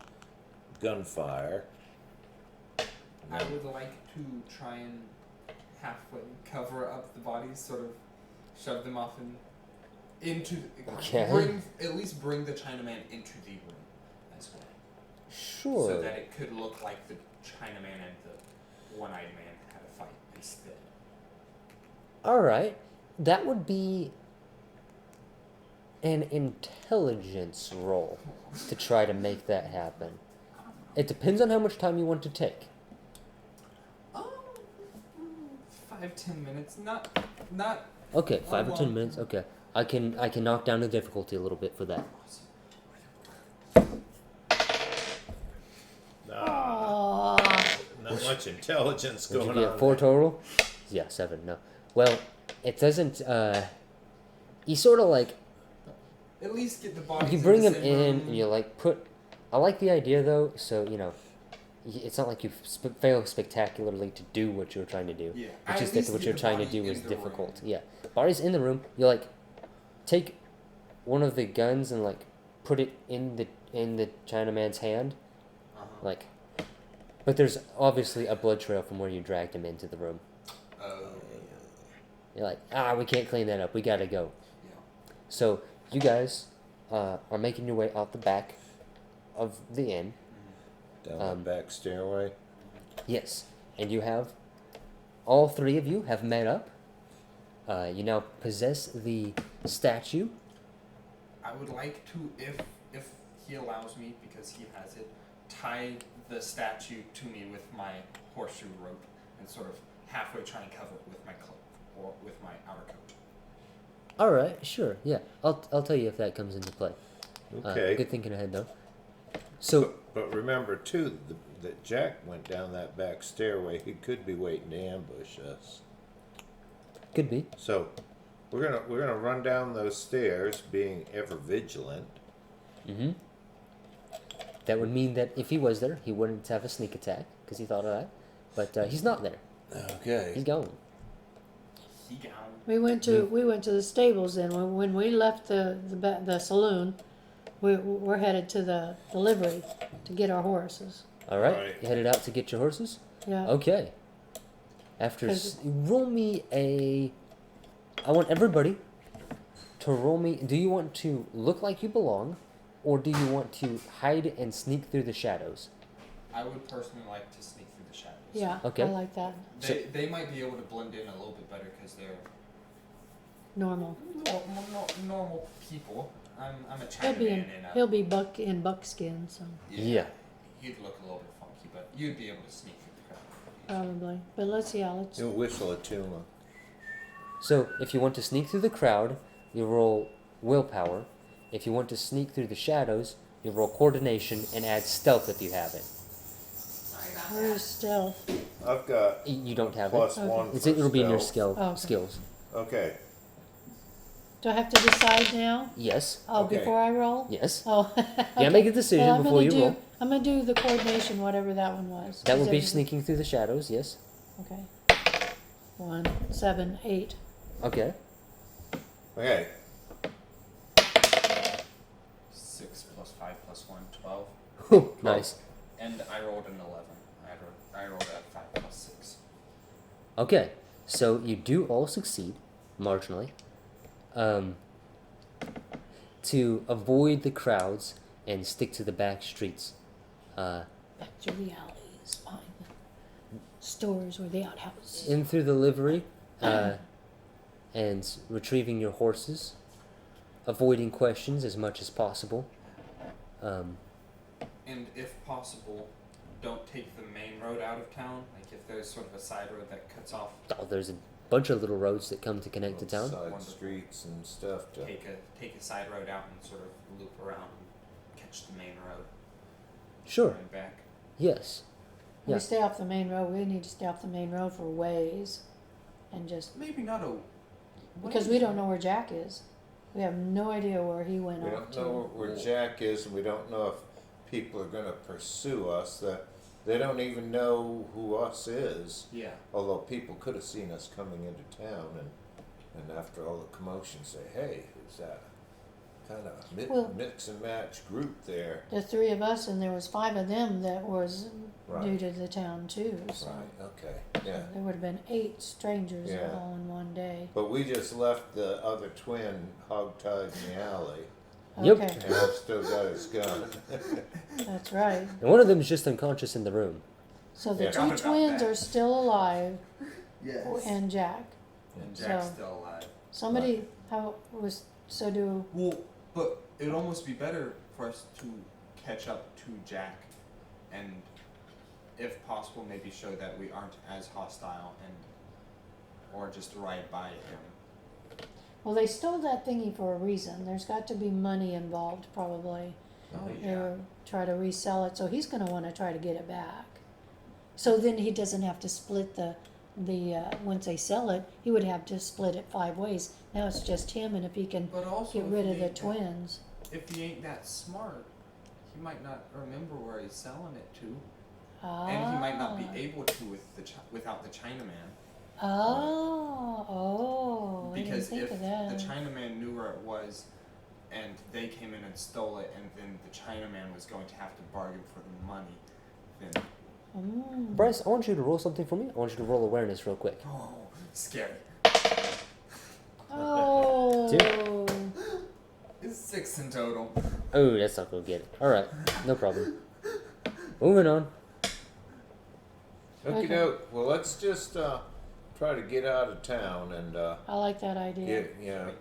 S4: gunfire.
S3: I would like to try and halfway cover up the bodies, sort of shove them off into
S1: Okay.
S3: at least bring the Chinaman into the room as well.
S1: Sure.
S3: So that it could look like the Chinaman and the one-eyed man had a fight instead.
S1: All right. That would be an intelligence roll to try to make that happen. It depends on how much time you want to take.
S3: 5-10 minutes, not.
S1: Okay, 5 or
S3: long
S1: 10 minutes. Okay, I can knock down the difficulty a little bit for that.
S4: Not much intelligence going
S1: Would you
S4: on.
S1: get 4
S4: there.
S1: total? Yeah, 7. No. Well, it doesn't. you sort of like
S3: At least get the bodies.
S1: you bring
S3: the
S1: them
S3: same
S1: in
S3: room.
S1: and you like put. I like the idea though, so you know, it's not like you fail spectacularly to do what you're trying to do.
S3: Yeah.
S1: It's
S3: At
S1: just
S3: least
S1: that what
S3: get
S1: you're
S3: the
S1: trying to
S3: body
S1: do
S3: in
S1: is
S3: the
S1: difficult.
S3: room.
S1: Yeah, body's in the room. You like take one of the guns and like put it in the Chinaman's hand,
S3: Uh-huh.
S1: like. But there's obviously a blood trail from where you dragged him into the room.
S3: Oh.
S1: You're like, we can't clean that up. We gotta go.
S3: Yeah.
S1: So you guys are making your way out the back of the inn.
S4: Down the back stairway.
S1: Yes, and you have all three of you have met up. You now possess the statue.
S3: I would like to, if he allows me, because he has it, tie the statue to me with my horseshoe rope and sort of halfway try and cover it with my cloak or with my outer coat.
S1: All right, sure, yeah. I'll tell you if that comes into play.
S4: Okay.
S1: Good thinking ahead though. So
S4: But remember too that Jack went down that back stairway. He could be waiting to ambush us.
S1: could be.
S4: So we're gonna run down those stairs, being ever vigilant.
S1: Mm-hmm. That would mean that if he was there, he wouldn't have a sneak attack because he thought of that. But he's not there.
S4: Okay.
S1: He's gone.
S3: He gown.
S2: We went to the stables then. When we left the saloon, we're headed to the livery to get our horses.
S1: All right.
S4: Alright.
S1: You headed out to get your horses.
S2: Yeah.
S1: Okay. After roll me a. I want everybody to roll me. Do you want to look like you belong, or do you want to hide and sneak through the shadows?
S3: I would personally like to sneak through the shadows.
S2: Yeah.
S1: Okay.
S2: I like that.
S3: They might be able to blend in a little bit better because they're
S2: Normal.
S3: normal people. I'm a
S2: He'll be
S3: Chinaman in a.
S2: he'll be in buckskin, so
S1: Yeah.
S3: He'd look a little bit funky, but you'd be able to sneak through the crowd.
S2: probably. But let's
S4: You'll whistle a tune.
S1: So if you want to sneak through the crowd, you roll willpower. If you want to sneak through the shadows, you roll coordination and add stealth if you have it.
S2: where's stealth?
S4: I've got
S1: You don't have
S4: plus
S2: Okay.
S4: one.
S1: it.
S4: For
S1: It'll be in your
S4: stealth.
S1: skill
S2: Okay.
S1: skills.
S4: Okay.
S2: Do I have to decide now?
S1: Yes.
S2: Oh,
S4: Okay.
S2: before I roll?
S1: Yes.
S2: Oh.
S1: Yeah, make a decision
S2: Well,
S1: before you roll.
S2: I'm gonna do the coordination, whatever that one was.
S1: That
S2: Is
S1: would be
S2: everything-
S1: sneaking through the shadows. Yes.
S2: Okay. 1, 7, 8.
S1: Okay.
S4: Okay.
S3: 6 plus 5 plus 1, 12.
S1: Nice.
S3: And I rolled an 11. I rolled a 5 plus 6.
S1: Okay. So you do all succeed, marginally. To avoid the crowds and stick to the back streets.
S2: Back through the alleys, behind the stores or the outhouses.
S1: In through the livery, and retrieving your horses, avoiding questions as much as possible.
S3: And if possible, don't take the main road out of town. Like if there's sort of a side road that cuts off,
S1: There's a bunch of little roads that come to connect to town.
S4: Side
S3: Wonderful.
S4: streets and stuff. To,
S3: take a side road out and sort of loop around and catch the main road.
S1: Sure.
S3: And back.
S1: Yes. Yeah.
S2: We stay off the main road. We need to stay off the main road for ways, and just
S3: Maybe not a.
S2: because we don't know where Jack is. We have no idea where he went
S4: we
S2: off
S4: don't know where Jack is, and we don't know if people are going to pursue us. That they don't even know who us is.
S3: Yeah.
S4: Although people could have seen us coming into town, and after all the commotion, say, "Hey, who's that kind of
S2: Well-
S4: mix and match group there?"
S2: The 3 of us, and there was 5 of them that was new
S4: Right.
S2: to the town too. So
S4: Right. Okay. Yeah.
S2: there would have been 8 strangers
S4: Yeah.
S2: all in one day.
S4: But we just left the other twin hogtied in the alley,
S1: Yep.
S2: Okay,
S4: and I've still got his gun.
S2: that's right.
S1: And one of them is just unconscious in the room.
S2: So the
S4: Yeah.
S2: 2
S3: Forgot about
S2: twins
S3: that.
S2: are still alive,
S3: Yes.
S2: and Jack.
S3: And Jack's
S2: So-
S3: still alive.
S2: Somebody do
S3: Well, but it'd almost be better for us to catch up to Jack, and if possible, maybe show that we aren't as hostile, or just ride by him.
S2: well. They stole that thingy for a reason. There's got to be money involved, probably.
S3: Oh
S2: They were try to resell it, so he's going to want to try to get it back. So then he doesn't have to split the once they sell it, he would have to split it 5 ways. Now it's just him, and if he can
S3: But also,
S2: get
S3: if
S2: rid
S3: he
S2: of the
S3: ain't that-
S2: twins.
S3: If he ain't that smart, he might not remember where he's selling it to, and he might not be able to without the Chinaman.
S2: Oh, I didn't
S3: Because
S2: think
S3: if
S2: of that.
S3: the Chinaman knew where it was, and they came in and stole it, and then the Chinaman was going to have to bargain for the money, then
S1: Bryce, I want you to roll something for me. I want you to roll awareness real quick.
S3: oh, scary.
S2: Oh.
S3: It's 6 in total.
S1: Oh, that's not gonna get it. All right, no problem. Moving on.
S4: Okie doke. Well, let's just try to get out of town and
S2: I like that idea.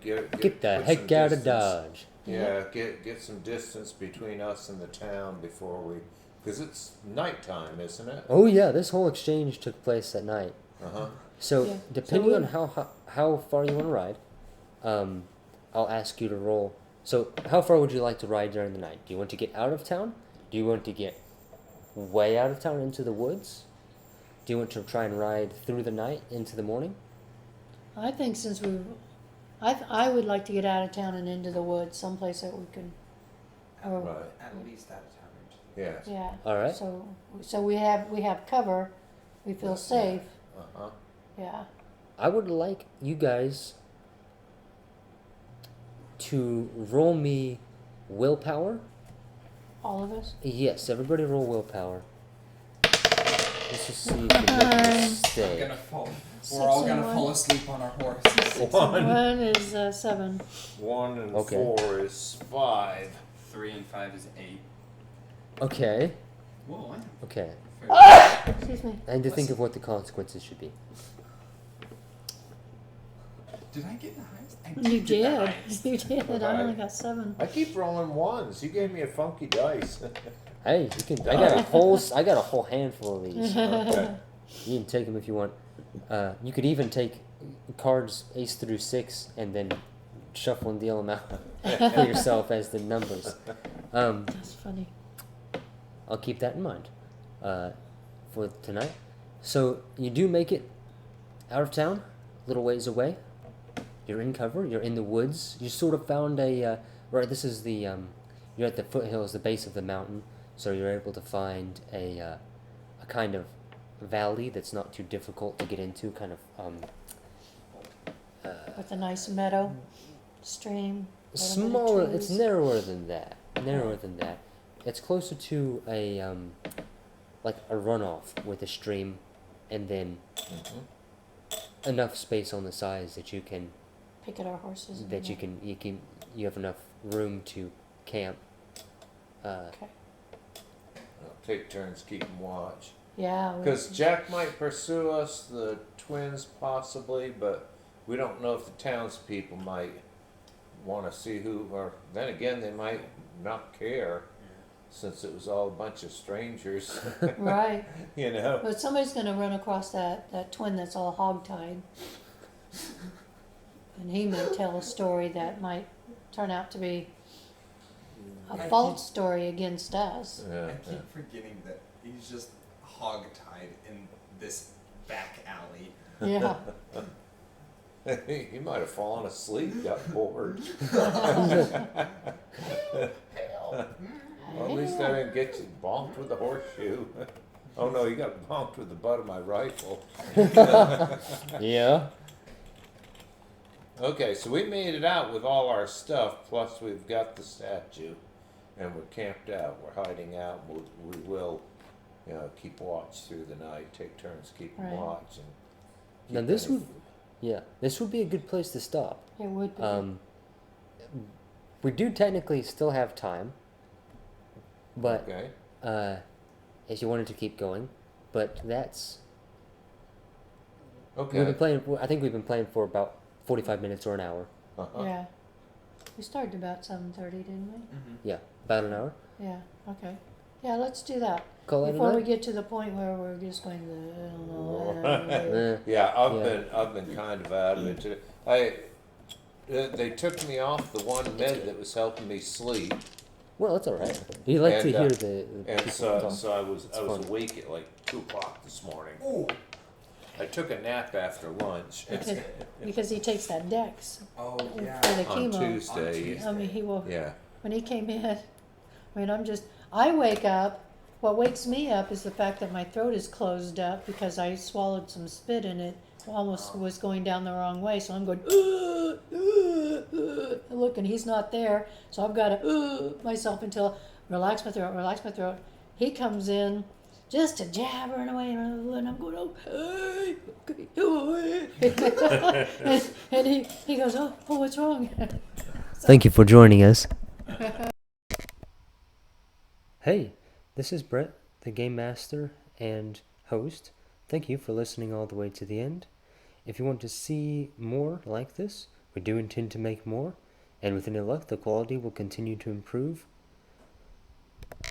S4: get
S1: Get the
S4: put
S1: heck
S4: some
S1: out of
S4: distance.
S1: Dodge.
S4: Yeah, get some distance between us and the town before we, because it's nighttime, isn't it?
S1: Oh yeah, this whole exchange took place at night.
S4: Uh-huh.
S1: So
S2: Yeah.
S1: depending
S2: So
S1: on how far you want to ride, I'll ask you to roll. So how far would you like to ride during the night? Do you want to get out of town? Do you want to get way out of town into the woods? Do you want to try and ride through the night into the morning?
S2: I think since I would like to get out of town and into the woods, someplace that we can. Oh.
S4: Right.
S3: At least out of town.
S4: Yes.
S2: Yeah.
S1: All right.
S2: So we have cover. We feel safe.
S4: Uh-huh.
S2: Yeah.
S1: I would like you guys to roll me willpower.
S2: All of us.
S1: Yes, everybody roll willpower. Let's just see if you make a
S3: I'm
S1: mistake.
S3: gonna fall.
S2: Six
S3: We're all
S2: and
S3: gonna
S2: one.
S3: fall asleep on our horse.
S4: One.
S2: One is 7.
S4: 1 and
S1: Okay.
S4: 4 is 5.
S3: 3 and 5 is 8.
S1: Okay.
S3: Whoa,
S1: Okay.
S2: Excuse me.
S1: I need to think of what the consequences should be.
S3: Did I get the highest? I
S2: You
S3: get the
S2: did.
S3: highest.
S2: You did. I
S4: Right.
S2: only got 7.
S4: I keep rolling 1s. You gave me a funky dice.
S1: Hey, you can. I got a whole handful of these.
S4: Okay.
S1: You can take them if you want. You could even take cards ace through 6 and then shuffle and deal them out for yourself as the numbers.
S2: That's funny.
S1: I'll keep that in mind for tonight. So you do make it out of town, a little ways away. You're in cover. You're in the woods. You sort of found a right. This is the you're at the foothills, the base of the mountain. So you're able to find a kind of valley that's not too difficult to get into. Kind of
S2: With a nice meadow, stream. little bit of
S1: smaller. It's
S2: trees.
S1: narrower than that. Narrower than that. It's closer to a like a runoff with a stream, and then enough space on the sides that you can
S2: Pick at our horses. and
S1: that
S2: then-
S1: you have enough room to camp.
S2: Okay.
S4: I'll take turns keeping watch.
S2: Yeah.
S4: Because Jack might pursue us, the twins possibly, but we don't know if the townspeople might want to see who, or then again, they might not care since it was all a bunch of strangers,
S2: Right.
S4: you know.
S2: But somebody's going to run across that twin that's all hogtied. And he may tell a story that might turn out to be a
S3: I
S2: false story against us.
S4: Yeah,
S3: I keep forgetting that he's just hog-tied in this back alley.
S2: Yeah.
S4: yeah. He might have fallen asleep, got bored. Well, at least I didn't get you bonked with a horseshoe. Oh no, you got bonked with the butt of my rifle.
S1: Yeah.
S4: Okay, so we made it out with all our stuff, plus we've got the statue, and we're camped out. We're hiding out. We will, you know, keep watch through the night. Take turns keeping
S2: Right.
S4: watch. And
S1: Now
S4: keep
S1: this
S4: any-
S1: would, yeah, this would be a good place to stop.
S2: It would be.
S1: We do technically still have time, but
S4: Okay.
S1: if you wanted to keep going, but that's
S4: Okay.
S1: we've been playing. I think we've been playing for about 45 minutes or an hour.
S4: Uh-huh.
S2: Yeah. We started about 7:30, didn't we?
S3: Mm-hmm.
S1: Yeah, about an hour.
S2: Yeah. Okay. Yeah, let's do that.
S1: Call that a
S2: Before we
S1: night.
S2: get to the point where we're just going to, I don't know.
S1: Eh,
S4: Yeah,
S1: Yeah.
S4: I've been kind of out of it today. They took me off the one med that was helping me sleep,
S1: well, that's all right. You like to
S4: And,
S1: hear the
S4: and
S1: people
S4: so
S1: talk.
S4: so I was
S1: It's fun.
S4: awake at like 2:00 this morning.
S3: Oh,
S4: I took a nap after lunch
S2: because he takes that Dex
S3: Oh
S2: for
S3: yeah.
S2: the
S4: on
S2: chemo.
S4: Tuesday.
S2: I mean, he will.
S4: Yeah.
S2: When he came in, I mean, I wake up. What wakes me up is the fact that my throat is closed up because I swallowed some spit and it almost was going down the wrong way. So I'm going, look, and he's not there. So I've got to myself until relax my throat. He comes in just to jabbering away, and I'm going, okay. and he goes, oh, what's wrong?
S1: Thank you for joining us. Hey, this is Brett, the Game Master and host. Thank you for listening all the way to the end. If you want to see more like this, we do intend to make more, and with any luck, the quality will continue to improve